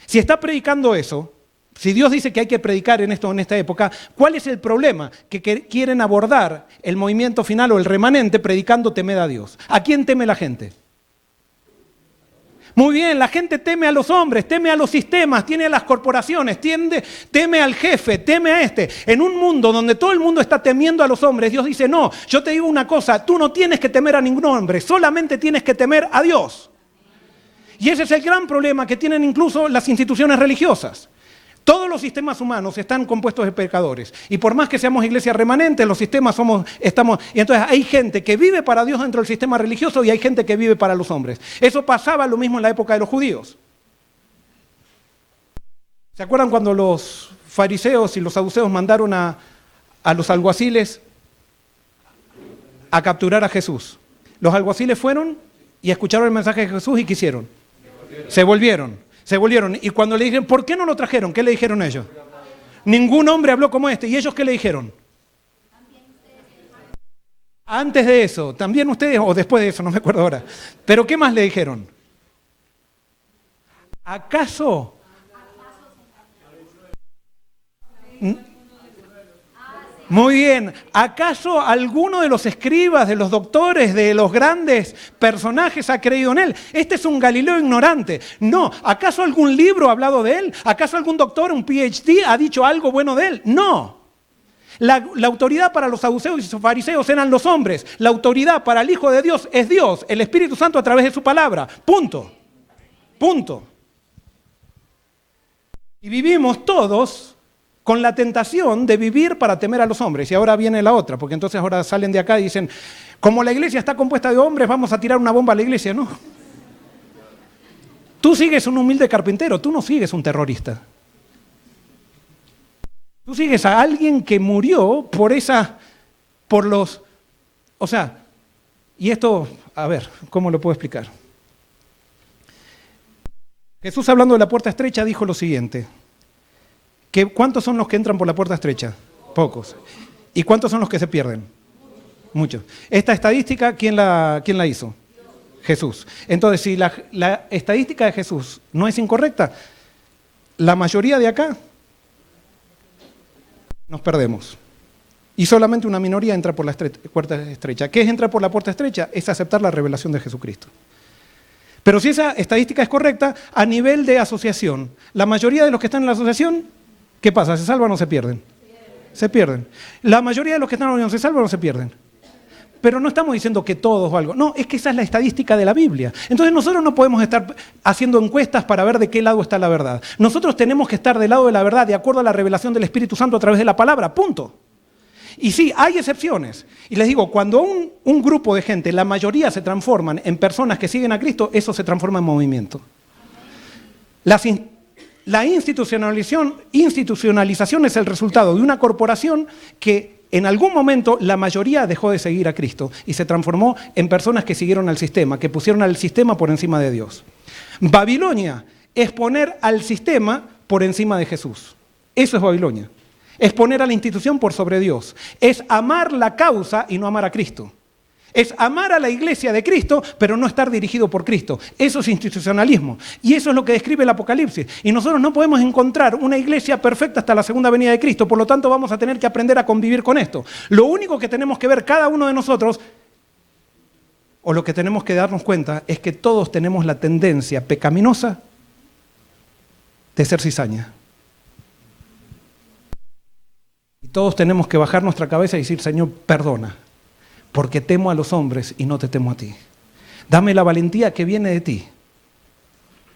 Si está predicando eso, si Dios dice que hay que predicar en esta época, ¿cuál es el problema? Que quieren abordar el movimiento final o el remanente predicando temed a Dios. ¿A quién teme la gente? Muy bien, la gente teme a los hombres, teme a los sistemas, teme a las corporaciones, teme al jefe, teme a este. En un mundo donde todo el mundo está temiendo a los hombres, Dios dice, no, yo te digo una cosa, tú no tienes que temer a ningún hombre, solamente tienes que temer a Dios. Y ese es el gran problema que tienen incluso las instituciones religiosas. Todos los sistemas humanos están compuestos de pecadores. Y por más que seamos iglesia remanente, los sistemas estamos. Y entonces hay gente que vive para Dios dentro del sistema religioso y hay gente que vive para los hombres. Eso pasaba lo mismo en la época de los judíos. ¿Se acuerdan cuando los fariseos y los saduceos mandaron a los alguaciles a capturar a Jesús? Los alguaciles fueron y escucharon el mensaje de Jesús y ¿qué hicieron? Se volvieron. Y cuando le dijeron, ¿por qué no lo trajeron? ¿Qué le dijeron ellos? Ningún hombre habló como este. ¿Y ellos qué le dijeron? Antes de eso, también ustedes, o después de eso, no me acuerdo ahora. Pero ¿qué más le dijeron? ¿Acaso? Muy bien, ¿acaso alguno de los escribas, de los doctores, de los grandes personajes ha creído en él? Este es un Galileo ignorante. No, ¿acaso algún libro ha hablado de él? ¿Acaso algún doctor, un PhD, ha dicho algo bueno de él? No. La autoridad para los saduceos y los fariseos eran los hombres. La autoridad para el Hijo de Dios es Dios, el Espíritu Santo a través de su palabra. Punto. Punto. Y vivimos todos con la tentación de vivir para temer a los hombres. Y ahora viene la otra, porque entonces ahora salen de acá y dicen, como la iglesia está compuesta de hombres, vamos a tirar una bomba a la iglesia. No. Tú sigues un humilde carpintero, tú no sigues un terrorista. Tú sigues a alguien que murió y esto, a ver, ¿cómo lo puedo explicar? Jesús, hablando de la puerta estrecha, dijo lo siguiente. ¿Cuántos son los que entran por la puerta estrecha? Pocos. ¿Y cuántos son los que se pierden? Muchos. Esta estadística, ¿quién la hizo? Jesús. Entonces, si la estadística de Jesús no es incorrecta, la mayoría de acá nos perdemos. Y solamente una minoría entra por la puerta estrecha. ¿Qué es entrar por la puerta estrecha? Es aceptar la revelación de Jesucristo. Pero si esa estadística es correcta, a nivel de asociación, la mayoría de los que están en la asociación, ¿qué pasa? ¿Se salvan o se pierden? Se pierden. La mayoría de los que están en la unión, ¿se salvan o se pierden? Pero no estamos diciendo que todos o algo. No, es que esa es la estadística de la Biblia. Entonces nosotros no podemos estar haciendo encuestas para ver de qué lado está la verdad. Nosotros tenemos que estar del lado de la verdad, de acuerdo a la revelación del Espíritu Santo a través de la palabra. Punto. Y sí, hay excepciones. Y les digo, cuando un grupo de gente, la mayoría se transforman en personas que siguen a Cristo, eso se transforma en movimiento. La institucionalización es el resultado de una corporación que en algún momento la mayoría dejó de seguir a Cristo y se transformó en personas que siguieron al sistema, que pusieron al sistema por encima de Dios. Babilonia es poner al sistema por encima de Jesús. Eso es Babilonia. Es poner a la institución por sobre Dios. Es amar la causa y no amar a Cristo. Es amar a la iglesia de Cristo, pero no estar dirigido por Cristo. Eso es institucionalismo. Y eso es lo que describe el Apocalipsis. Y nosotros no podemos encontrar una iglesia perfecta hasta la segunda venida de Cristo. Por lo tanto, vamos a tener que aprender a convivir con esto. Lo único que tenemos que ver cada uno de nosotros, o lo que tenemos que darnos cuenta, es que todos tenemos la tendencia pecaminosa de ser cizaña. Y todos tenemos que bajar nuestra cabeza y decir, Señor, perdona. Porque temo a los hombres y no te temo a ti. Dame la valentía que viene de ti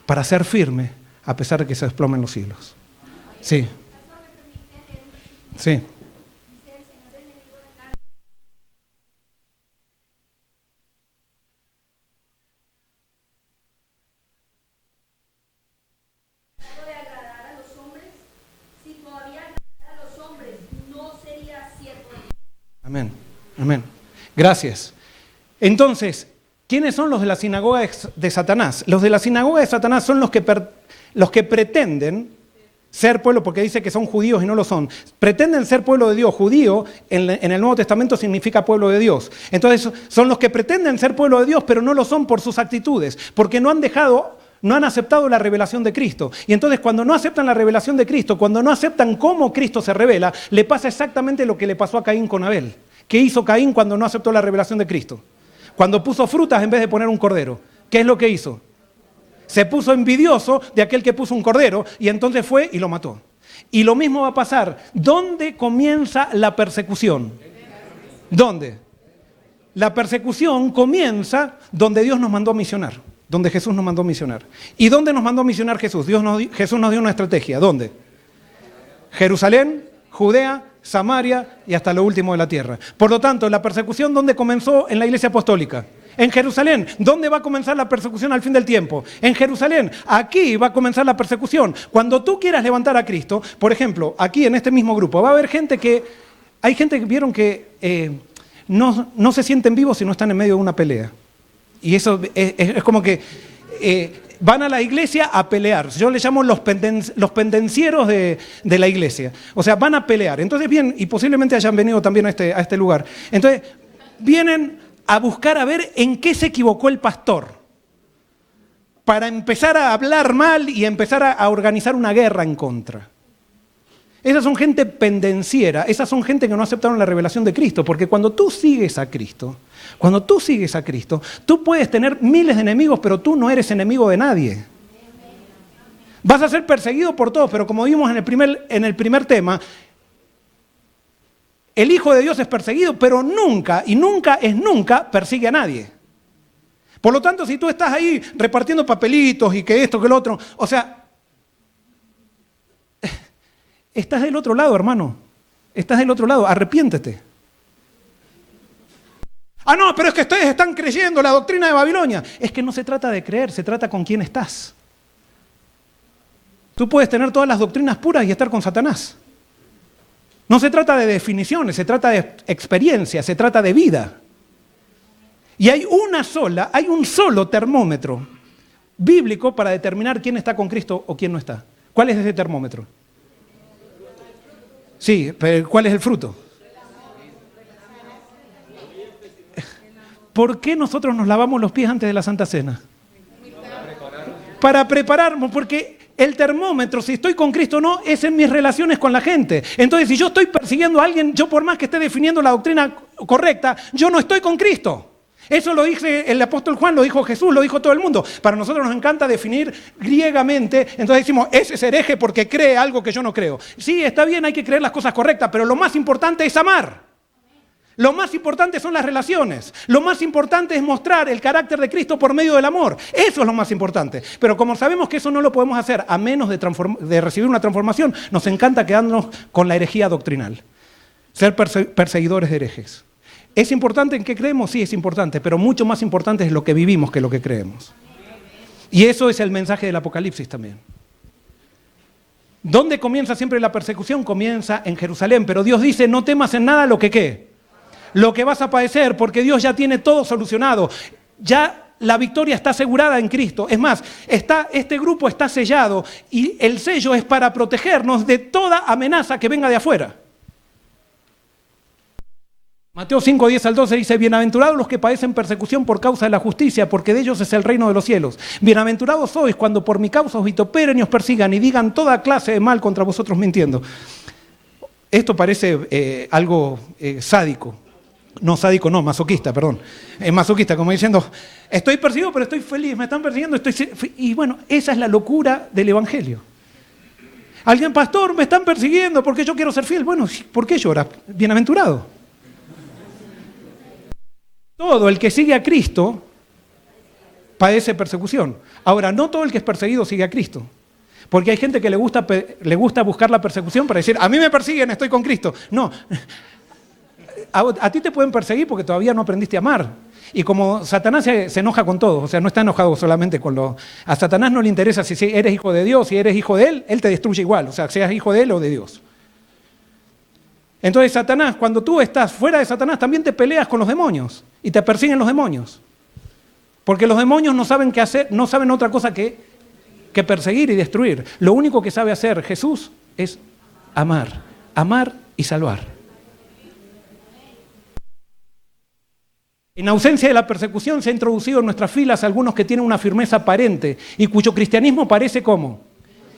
para ser firme a pesar de que se desplomen los siglos. Sí. Sí. Amén. Amén. Gracias. Entonces, ¿quiénes son los de la sinagoga de Satanás? Los de la sinagoga de Satanás son los que pretenden ser pueblo, porque dice que son judíos y no lo son. Pretenden ser pueblo de Dios. Judío en el Nuevo Testamento significa pueblo de Dios. Entonces, son los que pretenden ser pueblo de Dios, pero no lo son por sus actitudes, porque no han aceptado la revelación de Cristo. Y entonces cuando no aceptan la revelación de Cristo, cuando no aceptan cómo Cristo se revela, le pasa exactamente lo que le pasó a Caín con Abel. ¿Qué hizo Caín cuando no aceptó la revelación de Cristo? Cuando puso frutas en vez de poner un cordero. ¿Qué es lo que hizo? Se puso envidioso de aquel que puso un cordero y entonces fue y lo mató. Y lo mismo va a pasar. ¿Dónde comienza la persecución? ¿Dónde? La persecución comienza donde Dios nos mandó a misionar. Donde Jesús nos mandó a misionar. ¿Y dónde nos mandó a misionar Jesús? Jesús nos dio una estrategia. ¿Dónde? Jerusalén, Judea, Samaria y hasta lo último de la tierra. Por lo tanto, la persecución, ¿dónde comenzó? En la iglesia apostólica. En Jerusalén. ¿Dónde va a comenzar la persecución al fin del tiempo? En Jerusalén. Aquí va a comenzar la persecución. Cuando tú quieras levantar a Cristo, por ejemplo, aquí en este mismo grupo, va a haber gente que... Hay gente que vieron que no se sienten vivos si no están en medio de una pelea. Y eso es como que van a la iglesia a pelear. Yo les llamo los pendencieros de la iglesia. O sea, van a pelear. Entonces bien, y posiblemente hayan venido también a este lugar. Entonces, vienen a buscar a ver en qué se equivocó el pastor. Para empezar a hablar mal y empezar a organizar una guerra en contra. Esas son gente pendenciera, esas son gente que no aceptaron la revelación de Cristo, porque cuando tú sigues a Cristo, tú puedes tener miles de enemigos, pero tú no eres enemigo de nadie. Vas a ser perseguido por todos, pero como vimos en el primer tema, el Hijo de Dios es perseguido, pero nunca persigue a nadie. Por lo tanto, si tú estás ahí repartiendo papelitos y que esto, que lo otro, o sea, estás del otro lado, hermano. Estás del otro lado, arrepiéntete. Ah, no, pero es que ustedes están creyendo la doctrina de Babilonia. Es que no se trata de creer, se trata con quién estás. Tú puedes tener todas las doctrinas puras y estar con Satanás. No se trata de definiciones, se trata de experiencia, se trata de vida. Y hay un solo termómetro bíblico para determinar quién está con Cristo o quién no está. ¿Cuál es ese termómetro? Sí, pero ¿cuál es el fruto? ¿Por qué nosotros nos lavamos los pies antes de la Santa Cena? Para prepararnos, porque el termómetro, si estoy con Cristo o no, es en mis relaciones con la gente. Entonces, si yo estoy persiguiendo a alguien, yo por más que esté definiendo la doctrina correcta, yo no estoy con Cristo. Eso lo dice el apóstol Juan, lo dijo Jesús, lo dijo todo el mundo. Para nosotros nos encanta definir griegamente, entonces decimos, ese es hereje porque cree algo que yo no creo. Sí, está bien, hay que creer las cosas correctas, pero lo más importante es amar. Lo más importante son las relaciones. Lo más importante es mostrar el carácter de Cristo por medio del amor. Eso es lo más importante. Pero como sabemos que eso no lo podemos hacer a menos de recibir una transformación, nos encanta quedarnos con la herejía doctrinal. Ser perseguidores de herejes. ¿Es importante en qué creemos? Sí, es importante, pero mucho más importante es lo que vivimos que lo que creemos. Y eso es el mensaje del Apocalipsis también. ¿Dónde comienza siempre la persecución? Comienza en Jerusalén, pero Dios dice, no temas en nada lo que ¿qué? Lo que vas a padecer, porque Dios ya tiene todo solucionado. Ya la victoria está asegurada en Cristo. Es más, este grupo está sellado y el sello es para protegernos de toda amenaza que venga de afuera. Mateo 5, 10 al 12 dice, bienaventurados los que padecen persecución por causa de la justicia, porque de ellos es el reino de los cielos. Bienaventurados sois cuando por mi causa os vituperen y os persigan y digan toda clase de mal contra vosotros mintiendo. Esto parece algo sádico. No sádico, no, masoquista, perdón. Masoquista, como diciendo, estoy perseguido, pero estoy feliz, me están persiguiendo, Y bueno, esa es la locura del Evangelio. Alguien, pastor, me están persiguiendo porque yo quiero ser fiel. Bueno, ¿por qué lloras? Bienaventurado. Todo el que sigue a Cristo padece persecución. Ahora, no todo el que es perseguido sigue a Cristo. Porque hay gente que le gusta buscar la persecución para decir, a mí me persiguen, estoy con Cristo. No, a ti te pueden perseguir porque todavía no aprendiste a amar. Y como Satanás se enoja con todo, o sea, no está enojado solamente con los... A Satanás no le interesa si eres hijo de Dios, si eres hijo de él te destruye igual, o sea, seas hijo de él o de Dios. Entonces Satanás, cuando tú estás fuera de Satanás, también te peleas con los demonios y te persiguen los demonios. Porque los demonios no saben qué hacer, no saben otra cosa que perseguir y destruir. Lo único que sabe hacer Jesús es amar y salvar. En ausencia de la persecución se ha introducido en nuestras filas algunos que tienen una firmeza aparente y cuyo cristianismo parece como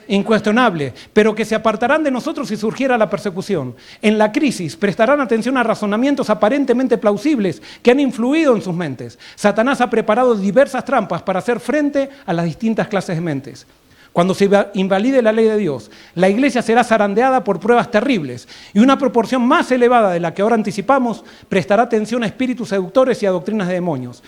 incuestionable, pero que se apartarán de nosotros si surgiera la persecución. En la crisis prestarán atención a razonamientos aparentemente plausibles que han influido en sus mentes. Satanás ha preparado diversas trampas para hacer frente a las distintas clases de mentes. Cuando se invalide la ley de Dios, la iglesia será zarandeada por pruebas terribles y una proporción más elevada de la que ahora anticipamos prestará atención a espíritus seductores y a doctrinas de demonios.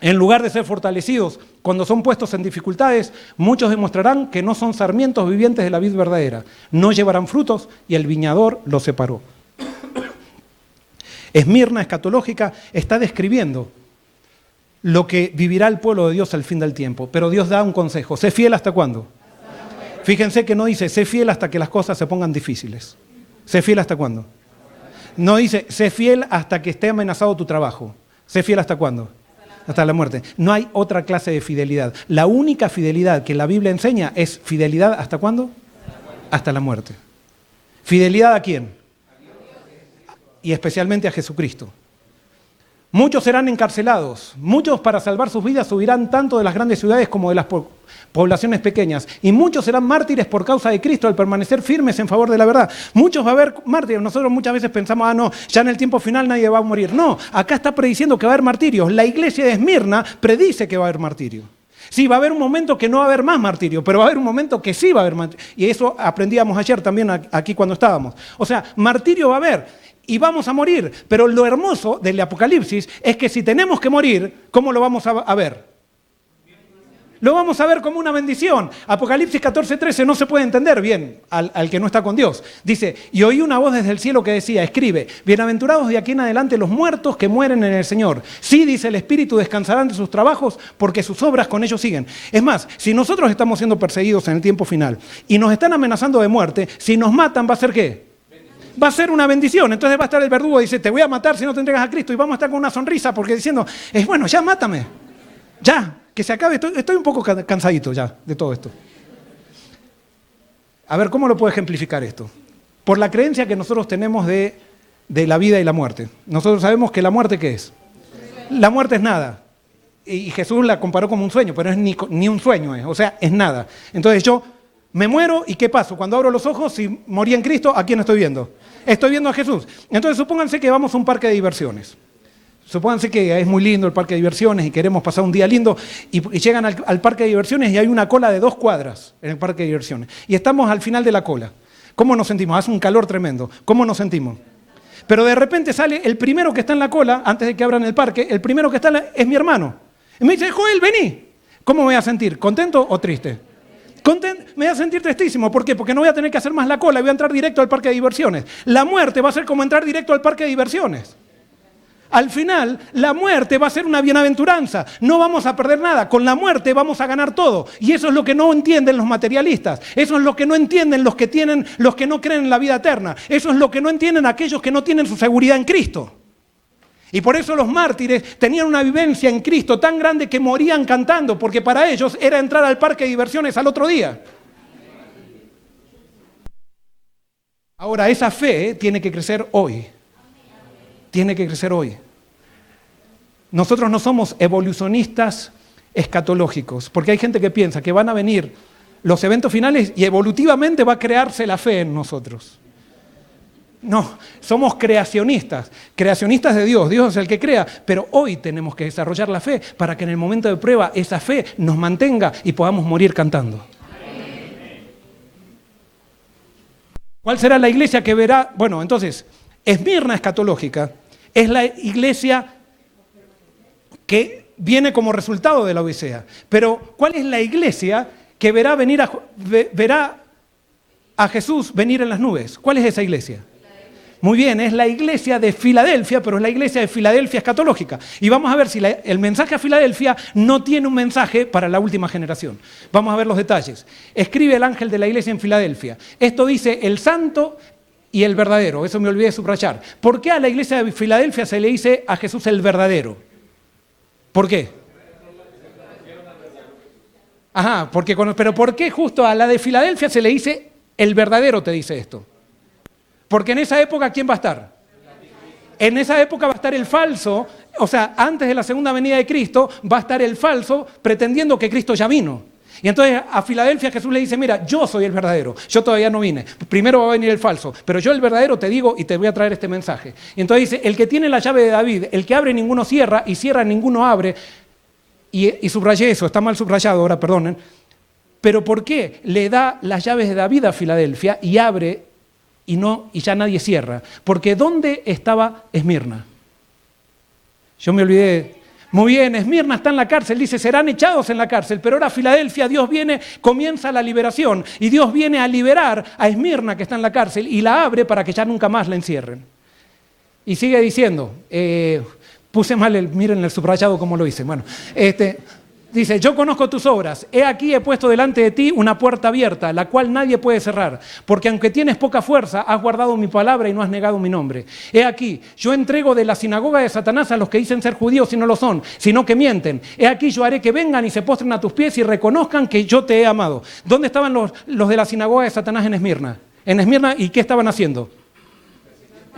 En lugar de ser fortalecidos cuando son puestos en dificultades, muchos demostrarán que no son sarmientos vivientes de la vid verdadera, no llevarán frutos y el viñador los separó. Esmirna escatológica está describiendo lo que vivirá el pueblo de Dios al fin del tiempo, pero Dios da un consejo, sé fiel ¿hasta cuándo? Fíjense que no dice, sé fiel hasta que las cosas se pongan difíciles. ¿Sé fiel hasta cuándo? No dice, sé fiel hasta que esté amenazado tu trabajo. ¿Sé fiel hasta cuándo? Hasta la muerte. No hay otra clase de fidelidad. La única fidelidad que la Biblia enseña es fidelidad ¿hasta cuándo? Hasta la muerte. ¿Fidelidad a quién? Y especialmente a Jesucristo. Muchos serán encarcelados, muchos para salvar sus vidas subirán tanto de las grandes ciudades como de las poblaciones pequeñas, y muchos serán mártires por causa de Cristo al permanecer firmes en favor de la verdad. Muchos va a haber mártires, nosotros muchas veces pensamos, no, ya en el tiempo final nadie va a morir. No, acá está prediciendo que va a haber martirios. La iglesia de Esmirna predice que va a haber martirio. Sí, va a haber un momento que no va a haber más martirio, pero va a haber un momento que sí va a haber martirio. Y eso aprendíamos ayer también aquí cuando estábamos. O sea, martirio va a haber. Y vamos a morir, pero lo hermoso del Apocalipsis es que si tenemos que morir, ¿cómo lo vamos a ver? Lo vamos a ver como una bendición. Apocalipsis 14:13 no se puede entender bien al que no está con Dios. Dice, y oí una voz desde el cielo que decía, escribe, bienaventurados de aquí en adelante los muertos que mueren en el Señor. Sí, dice el Espíritu, descansarán de sus trabajos porque sus obras con ellos siguen. Es más, si nosotros estamos siendo perseguidos en el tiempo final y nos están amenazando de muerte, si nos matan, ¿va a ser qué? Va a ser una bendición. Entonces va a estar el verdugo y dice, te voy a matar si no te entregas a Cristo. Y vamos a estar con una sonrisa porque diciendo, bueno, ya mátame. Ya, que se acabe. Estoy un poco cansadito ya de todo esto. A ver, ¿cómo lo puedo ejemplificar esto? Por la creencia que nosotros tenemos de la vida y la muerte. Nosotros sabemos que la muerte, ¿qué es? La muerte es nada. Y Jesús la comparó como un sueño, pero es ni un sueño. O sea, es nada. Entonces yo me muero y ¿qué paso? Cuando abro los ojos, si morí en Cristo, ¿a quién estoy viendo? Estoy viendo a Jesús. Entonces supónganse que vamos a un parque de diversiones. Supónganse que es muy lindo el parque de diversiones y queremos pasar un día lindo y llegan al parque de diversiones y hay una cola de 2 cuadras en el parque de diversiones. Y estamos al final de la cola. ¿Cómo nos sentimos? Hace un calor tremendo. ¿Cómo nos sentimos? Pero de repente sale el primero que está en la cola, antes de que abran el parque, el primero que está es mi hermano. Y me dice, Joel, vení. ¿Cómo me voy a sentir? ¿Contento o triste? Me voy a sentir tristísimo. ¿Por qué? Porque no voy a tener que hacer más la cola y voy a entrar directo al parque de diversiones. La muerte va a ser como entrar directo al parque de diversiones. Al final, la muerte va a ser una bienaventuranza. No vamos a perder nada. Con la muerte vamos a ganar todo. Y eso es lo que no entienden los materialistas. Eso es lo que no entienden los que no creen en la vida eterna. Eso es lo que no entienden aquellos que no tienen su seguridad en Cristo. Y por eso los mártires tenían una vivencia en Cristo tan grande que morían cantando, porque para ellos era entrar al parque de diversiones al otro día. Ahora, esa fe tiene que crecer hoy. tiene que crecer hoy. Nosotros no somos evolucionistas escatológicos, porque hay gente que piensa que van a venir los eventos finales y evolutivamente va a crearse la fe en nosotros. No, somos creacionistas de Dios. Dios es el que crea, pero hoy tenemos que desarrollar la fe para que en el momento de prueba esa fe nos mantenga y podamos morir cantando. ¿Cuál será la iglesia que verá? Bueno, entonces, Esmirna escatológica es la iglesia que viene como resultado de la Odisea. Pero, ¿cuál es la iglesia que verá a Jesús venir en las nubes? ¿Cuál es esa iglesia? Muy bien, es la iglesia de Filadelfia, pero es la iglesia de Filadelfia escatológica. Y vamos a ver si el mensaje a Filadelfia no tiene un mensaje para la última generación. Vamos a ver los detalles. Escribe el ángel de la iglesia en Filadelfia. Esto dice el santo y el verdadero. Eso me olvidé de subrayar. ¿Por qué a la iglesia de Filadelfia se le dice a Jesús el verdadero? ¿Por qué? Ajá, pero ¿por qué justo a la de Filadelfia se le dice el verdadero, te dice esto? Porque en esa época, ¿quién va a estar? En esa época va a estar el falso, o sea, antes de la segunda venida de Cristo, va a estar el falso pretendiendo que Cristo ya vino. Y entonces a Filadelfia Jesús le dice, mira, yo soy el verdadero, yo todavía no vine. Primero va a venir el falso, pero yo el verdadero te digo y te voy a traer este mensaje. Y entonces dice, el que tiene la llave de David, el que abre ninguno cierra y cierra ninguno abre. Y subrayé eso, está mal subrayado, ahora perdonen. Pero ¿por qué le da las llaves de David a Filadelfia y abre y ya nadie cierra? Porque ¿dónde estaba Esmirna? Yo me olvidé. Muy bien, Esmirna está en la cárcel, dice, serán echados en la cárcel, pero ahora Filadelfia, Dios viene, comienza la liberación, y Dios viene a liberar a Esmirna que está en la cárcel y la abre para que ya nunca más la encierren. Y sigue diciendo, puse mal miren el subrayado como lo hice, bueno, dice, yo conozco tus obras, he aquí he puesto delante de ti una puerta abierta, la cual nadie puede cerrar, porque aunque tienes poca fuerza, has guardado mi palabra y no has negado mi nombre. He aquí, yo entrego de la sinagoga de Satanás a los que dicen ser judíos y no lo son, sino que mienten. He aquí yo haré que vengan y se postren a tus pies y reconozcan que yo te he amado. ¿Dónde estaban los de la sinagoga de Satanás en Esmirna? En Esmirna, ¿y qué estaban haciendo?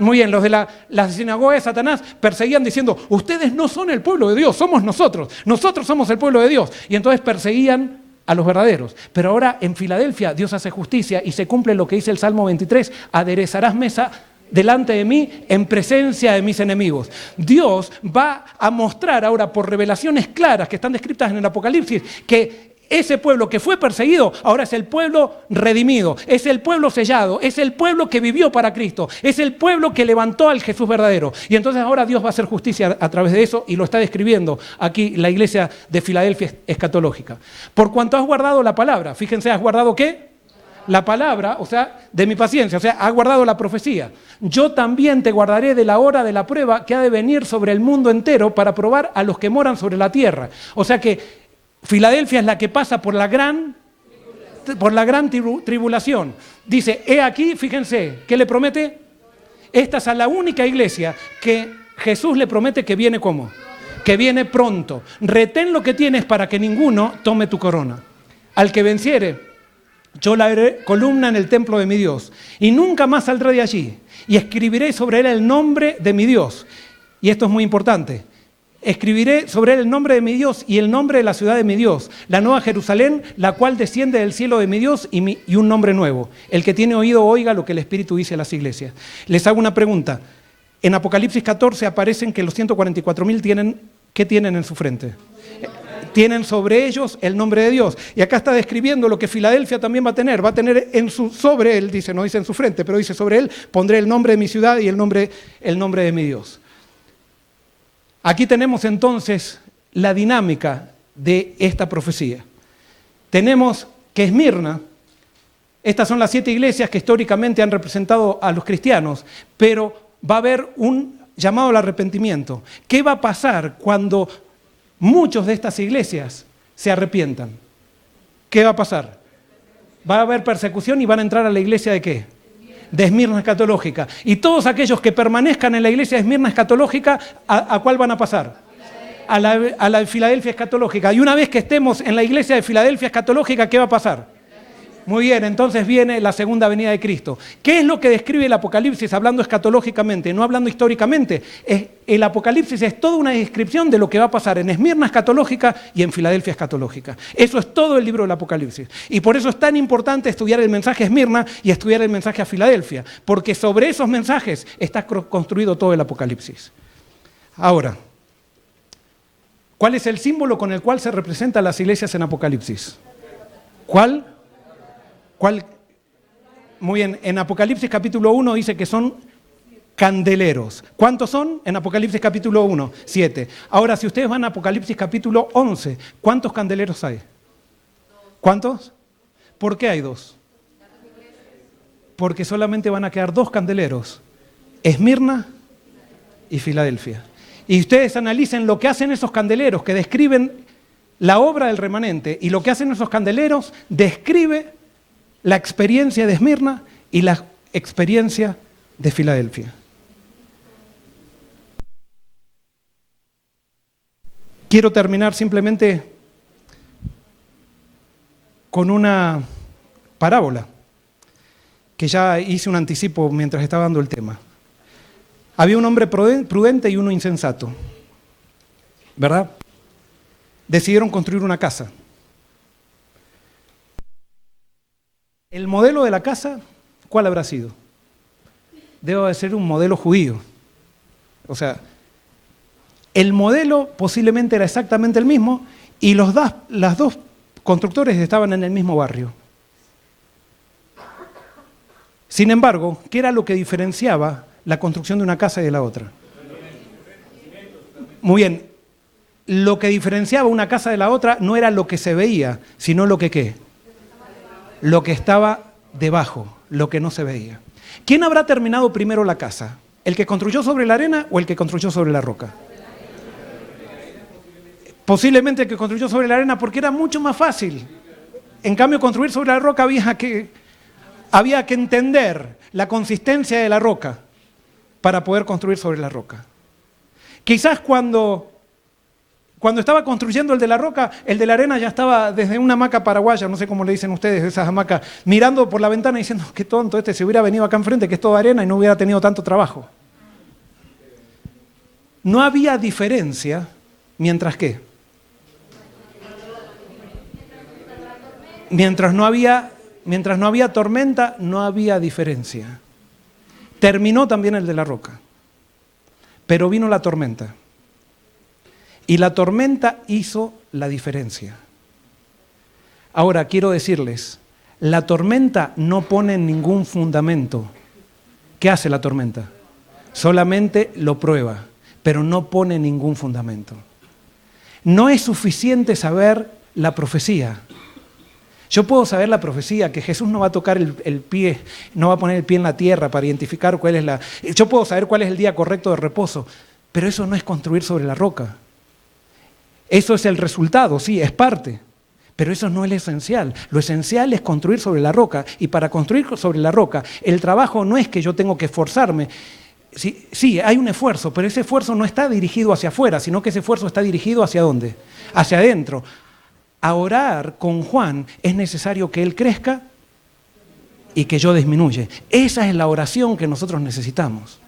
Muy bien, los de la sinagoga de Satanás perseguían diciendo, ustedes no son el pueblo de Dios, somos nosotros somos el pueblo de Dios. Y entonces perseguían a los verdaderos. Pero ahora en Filadelfia Dios hace justicia y se cumple lo que dice el Salmo 23, aderezarás mesa delante de mí en presencia de mis enemigos. Dios va a mostrar ahora por revelaciones claras que están descritas en el Apocalipsis que ese pueblo que fue perseguido, ahora es el pueblo redimido, es el pueblo sellado, es el pueblo que vivió para Cristo, es el pueblo que levantó al Jesús verdadero. Y entonces ahora Dios va a hacer justicia a través de eso y lo está describiendo aquí la iglesia de Filadelfia escatológica. Por cuanto has guardado la palabra, fíjense, ¿has guardado qué? La palabra, o sea, de mi paciencia, o sea, has guardado la profecía. Yo también te guardaré de la hora de la prueba que ha de venir sobre el mundo entero para probar a los que moran sobre la tierra. O sea que Filadelfia es la que pasa por la gran tribulación. Dice, he aquí, fíjense, ¿qué le promete? Esta es la única iglesia que Jesús le promete que viene ¿cómo? Que viene pronto. Retén lo que tienes para que ninguno tome tu corona. Al que venciere, yo la haré columna en el templo de mi Dios, y nunca más saldré de allí, y escribiré sobre él el nombre de mi Dios. Y esto es muy importante. Escribiré sobre él el nombre de mi Dios y el nombre de la ciudad de mi Dios, la nueva Jerusalén, la cual desciende del cielo de mi Dios y un nombre nuevo. El que tiene oído oiga lo que el Espíritu dice a las iglesias. Les hago una pregunta. En Apocalipsis 14 aparecen que los 144.000 ¿qué tienen en su frente? Tienen sobre ellos el nombre de Dios. Y acá está describiendo lo que Filadelfia también va a tener. Va a tener sobre él, dice, no dice en su frente, pero dice sobre él, pondré el nombre de mi ciudad y el nombre de mi Dios. Aquí tenemos entonces la dinámica de esta profecía. Tenemos que Esmirna, estas son las 7 iglesias que históricamente han representado a los cristianos, pero va a haber un llamado al arrepentimiento. ¿Qué va a pasar cuando muchos de estas iglesias se arrepientan? ¿Qué va a pasar? Va a haber persecución y van a entrar a la iglesia ¿de qué? De Esmirna escatológica. Y todos aquellos que permanezcan en la iglesia de Esmirna escatológica, ¿a cuál van a pasar? A la de Filadelfia escatológica. Y una vez que estemos en la iglesia de Filadelfia escatológica, ¿qué va a pasar? Muy bien, entonces viene la segunda venida de Cristo. ¿Qué es lo que describe el Apocalipsis hablando escatológicamente, no hablando históricamente? El Apocalipsis es toda una descripción de lo que va a pasar en Esmirna escatológica y en Filadelfia escatológica. Eso es todo el libro del Apocalipsis. Y por eso es tan importante estudiar el mensaje a Esmirna y estudiar el mensaje a Filadelfia, porque sobre esos mensajes está construido todo el Apocalipsis. Ahora, ¿cuál es el símbolo con el cual se representan las iglesias en Apocalipsis? ¿Cuál? Muy bien, en Apocalipsis capítulo 1 dice que son candeleros. ¿Cuántos son? En Apocalipsis capítulo 1, 7. Ahora, si ustedes van a Apocalipsis capítulo 11, ¿cuántos candeleros hay? ¿Cuántos? ¿Por qué hay 2? Porque solamente van a quedar 2 candeleros, Esmirna y Filadelfia. Y ustedes analicen lo que hacen esos candeleros, que describen la obra del remanente, y lo que hacen esos candeleros describe la experiencia de Esmirna y la experiencia de Filadelfia. Quiero terminar simplemente con una parábola, que ya hice un anticipo mientras estaba dando el tema. Había un hombre prudente y uno insensato, ¿verdad? Decidieron construir una casa. El modelo de la casa, ¿cuál habrá sido? Debe de ser un modelo judío. O sea, el modelo posiblemente era exactamente el mismo y las dos constructores estaban en el mismo barrio. Sin embargo, ¿qué era lo que diferenciaba la construcción de una casa y de la otra? Muy bien, lo que diferenciaba una casa de la otra no era lo que se veía, sino lo que ¿qué? Lo que estaba debajo, lo que no se veía. ¿Quién habrá terminado primero la casa? ¿El que construyó sobre la arena o el que construyó sobre la roca? Posiblemente el que construyó sobre la arena, porque era mucho más fácil. En cambio, construir sobre la roca había que entender la consistencia de la roca para poder construir sobre la roca. Quizás cuando estaba construyendo el de la roca, el de la arena ya estaba desde una hamaca paraguaya, no sé cómo le dicen ustedes, esas hamacas, mirando por la ventana y diciendo, qué tonto se hubiera venido acá enfrente, que es toda arena y no hubiera tenido tanto trabajo. No había diferencia, mientras ¿qué? Mientras no había tormenta, no había diferencia. Terminó también el de la roca, pero vino la tormenta. Y la tormenta hizo la diferencia. Ahora, quiero decirles, la tormenta no pone ningún fundamento. ¿Qué hace la tormenta? Solamente lo prueba, pero no pone ningún fundamento. No es suficiente saber la profecía. Yo puedo saber la profecía, que Jesús no va a tocar el pie, no va a poner el pie en la tierra para identificar cuál es la... Yo puedo saber cuál es el día correcto de reposo, pero eso no es construir sobre la roca. Eso es el resultado, sí, es parte, pero eso no es lo esencial. Lo esencial es construir sobre la roca, y para construir sobre la roca, el trabajo no es que yo tengo que esforzarme. Sí, hay un esfuerzo, pero ese esfuerzo no está dirigido hacia afuera, sino que ese esfuerzo está dirigido ¿hacia dónde? Hacia adentro. A orar con Juan es necesario que él crezca y que yo disminuya. Esa es la oración que nosotros necesitamos.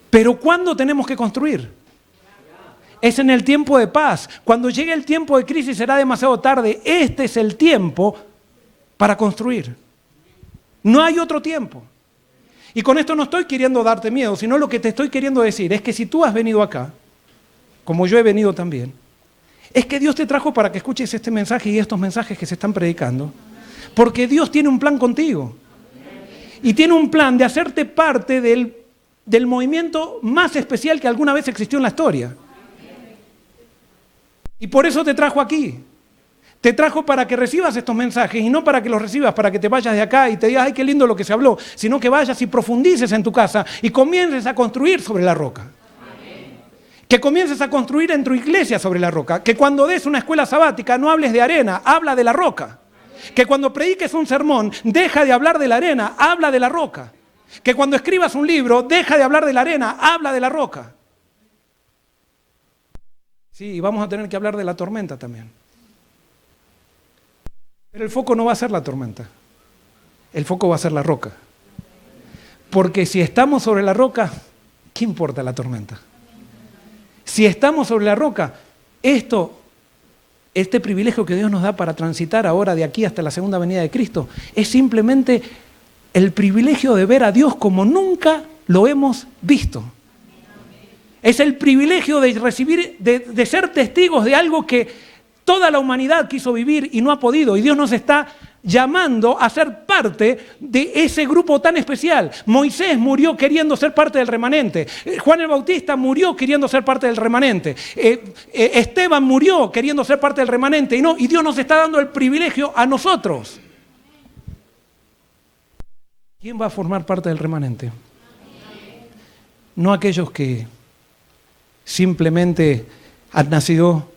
Pero ¿cuándo tenemos que construir? Es en el tiempo de paz. Cuando llegue el tiempo de crisis será demasiado tarde. Este es el tiempo para construir. No hay otro tiempo. Y con esto no estoy queriendo darte miedo, sino lo que te estoy queriendo decir es que si tú has venido acá, como yo he venido también, es que Dios te trajo para que escuches este mensaje y estos mensajes que se están predicando, porque Dios tiene un plan contigo. Y tiene un plan de hacerte parte del movimiento más especial que alguna vez existió en la historia. Y por eso te trajo aquí. Te trajo para que recibas estos mensajes y no para que los recibas, para que te vayas de acá y te digas, ay, qué lindo lo que se habló, sino que vayas y profundices en tu casa y comiences a construir sobre la roca. Que comiences a construir en tu iglesia sobre la roca. Que cuando des una escuela sabática no hables de arena, habla de la roca. Que cuando prediques un sermón, deja de hablar de la arena, habla de la roca. Que cuando escribas un libro, deja de hablar de la arena, habla de la roca. Sí, y vamos a tener que hablar de la tormenta también. Pero el foco no va a ser la tormenta. El foco va a ser la roca. Porque si estamos sobre la roca, ¿qué importa la tormenta? Si estamos sobre la roca, este privilegio que Dios nos da para transitar ahora de aquí hasta la segunda venida de Cristo, es simplemente el privilegio de ver a Dios como nunca lo hemos visto. Es el privilegio de recibir, de ser testigos de algo que toda la humanidad quiso vivir y no ha podido. Y Dios nos está llamando a ser parte de ese grupo tan especial. Moisés murió queriendo ser parte del remanente. Juan el Bautista murió queriendo ser parte del remanente. Esteban murió queriendo ser parte del remanente. Y Dios nos está dando el privilegio a nosotros. ¿Quién va a formar parte del remanente? No aquellos que simplemente han nacido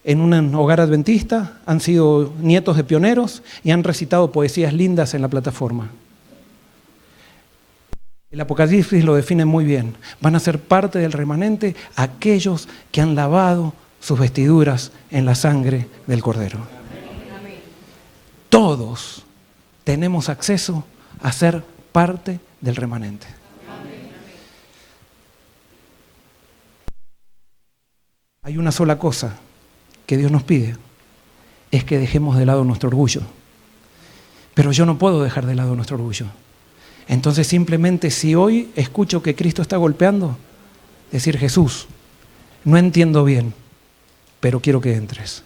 en un hogar adventista, han sido nietos de pioneros y han recitado poesías lindas en la plataforma. El Apocalipsis lo define muy bien. Van a ser parte del remanente aquellos que han lavado sus vestiduras en la sangre del Cordero. Todos tenemos acceso a ser parte del remanente. Hay una sola cosa que Dios nos pide, es que dejemos de lado nuestro orgullo. Pero yo no puedo dejar de lado nuestro orgullo. Entonces simplemente si hoy escucho que Cristo está golpeando, decir: Jesús, no entiendo bien, pero quiero que entres.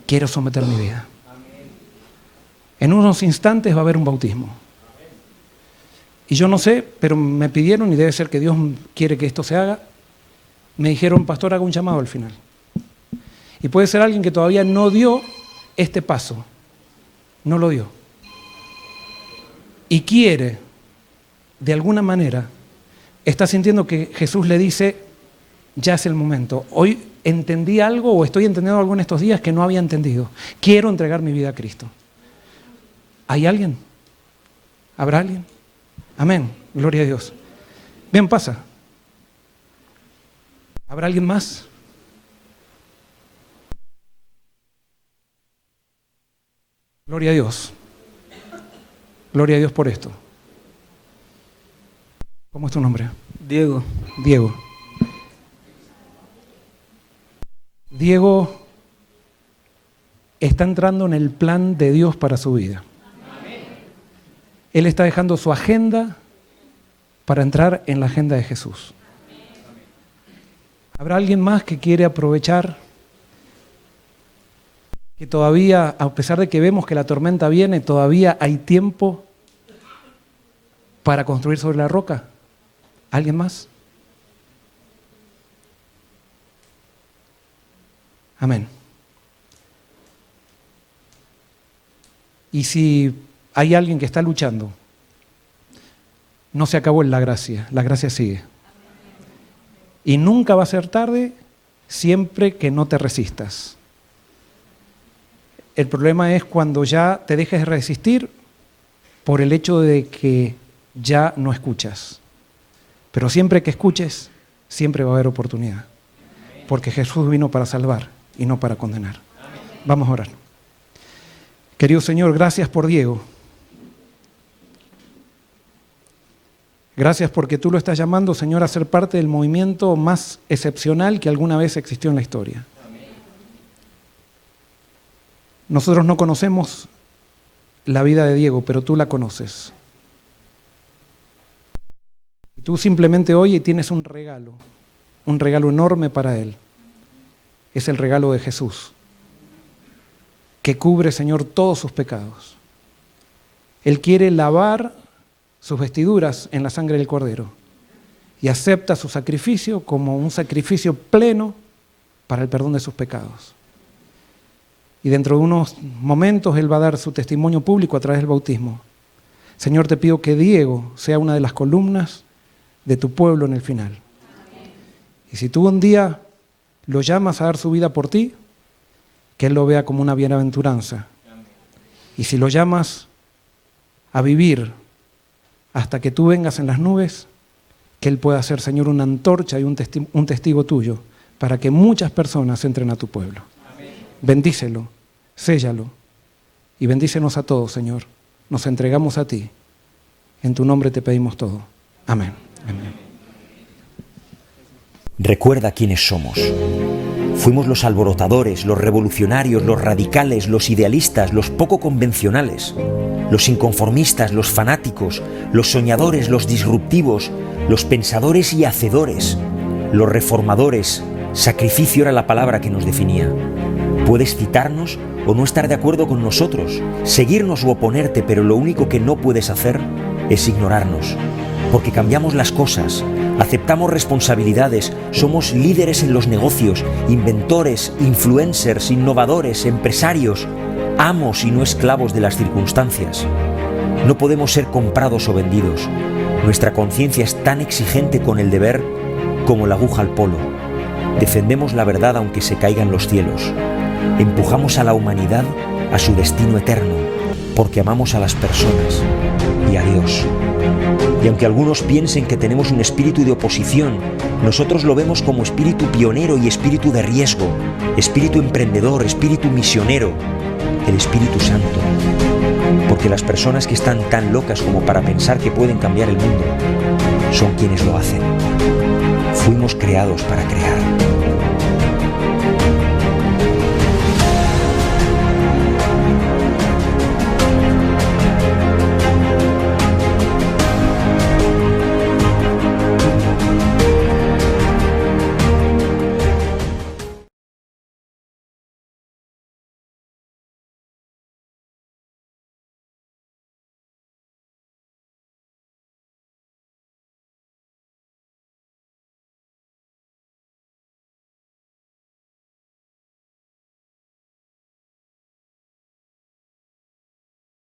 Quiero someter mi vida. En unos instantes va a haber un bautismo. Y yo no sé, pero me pidieron, y debe ser que Dios quiere que esto se haga, me dijeron: pastor, haga un llamado al final. Y puede ser alguien que todavía no dio este paso. No lo dio. Y quiere, de alguna manera, está sintiendo que Jesús le dice: ya es el momento. Hoy entendí algo o estoy entendiendo algo en estos días que no había entendido. Quiero entregar mi vida a Cristo. ¿Hay alguien? ¿Habrá alguien? Amén. Gloria a Dios. Bien, pasa. ¿Habrá alguien más? Gloria a Dios. Gloria a Dios por esto. ¿Cómo es tu nombre? Diego. Diego. Diego está entrando en el plan de Dios para su vida. Él está dejando su agenda para entrar en la agenda de Jesús. ¿Habrá alguien más que quiere aprovechar que todavía, a pesar de que vemos que la tormenta viene, todavía hay tiempo para construir sobre la roca? ¿Alguien más? Amén. Y si hay alguien que está luchando, no se acabó la gracia sigue. Y nunca va a ser tarde siempre que no te resistas. El problema es cuando ya te dejes de resistir por el hecho de que ya no escuchas. Pero siempre que escuches, siempre va a haber oportunidad. Porque Jesús vino para salvar y no para condenar. Vamos a orar. Querido Señor, gracias por Diego. Gracias porque tú lo estás llamando, Señor, a ser parte del movimiento más excepcional que alguna vez existió en la historia. Nosotros no conocemos la vida de Diego, pero tú la conoces. Y tú simplemente hoy tienes un regalo enorme para él. Es el regalo de Jesús, que cubre, Señor, todos sus pecados. Él quiere lavar sus vestiduras en la sangre del Cordero y acepta su sacrificio como un sacrificio pleno para el perdón de sus pecados. Y dentro de unos momentos Él va a dar su testimonio público a través del bautismo. Señor, te pido que Diego sea una de las columnas de tu pueblo en el final. Y si tú un día lo llamas a dar su vida por ti, que Él lo vea como una bienaventuranza. Y si lo llamas a vivir hasta que tú vengas en las nubes, que Él pueda ser, Señor, una antorcha y un testigo tuyo para que muchas personas entren a tu pueblo. Bendícelo, séllalo y bendícenos a todos, Señor. Nos entregamos a ti. En tu nombre te pedimos todo. Amén. Amén. Recuerda quiénes somos. Fuimos los alborotadores, los revolucionarios, los radicales, los idealistas, los poco convencionales, los inconformistas, los fanáticos, los soñadores, los disruptivos, los pensadores y hacedores, los reformadores. Sacrificio era la palabra que nos definía. Puedes citarnos o no estar de acuerdo con nosotros, seguirnos o oponerte, pero lo único que no puedes hacer es ignorarnos, porque cambiamos las cosas, aceptamos responsabilidades, somos líderes en los negocios, inventores, influencers, innovadores, empresarios, amos y no esclavos de las circunstancias. No podemos ser comprados o vendidos. Nuestra conciencia es tan exigente con el deber como la aguja al polo. Defendemos la verdad aunque se caigan los cielos. Empujamos a la humanidad a su destino eterno, porque amamos a las personas y a Dios. Y aunque algunos piensen que tenemos un espíritu de oposición, nosotros lo vemos como espíritu pionero y espíritu de riesgo, espíritu emprendedor, espíritu misionero, el Espíritu Santo. Porque las personas que están tan locas como para pensar que pueden cambiar el mundo son quienes lo hacen. Fuimos creados para crear.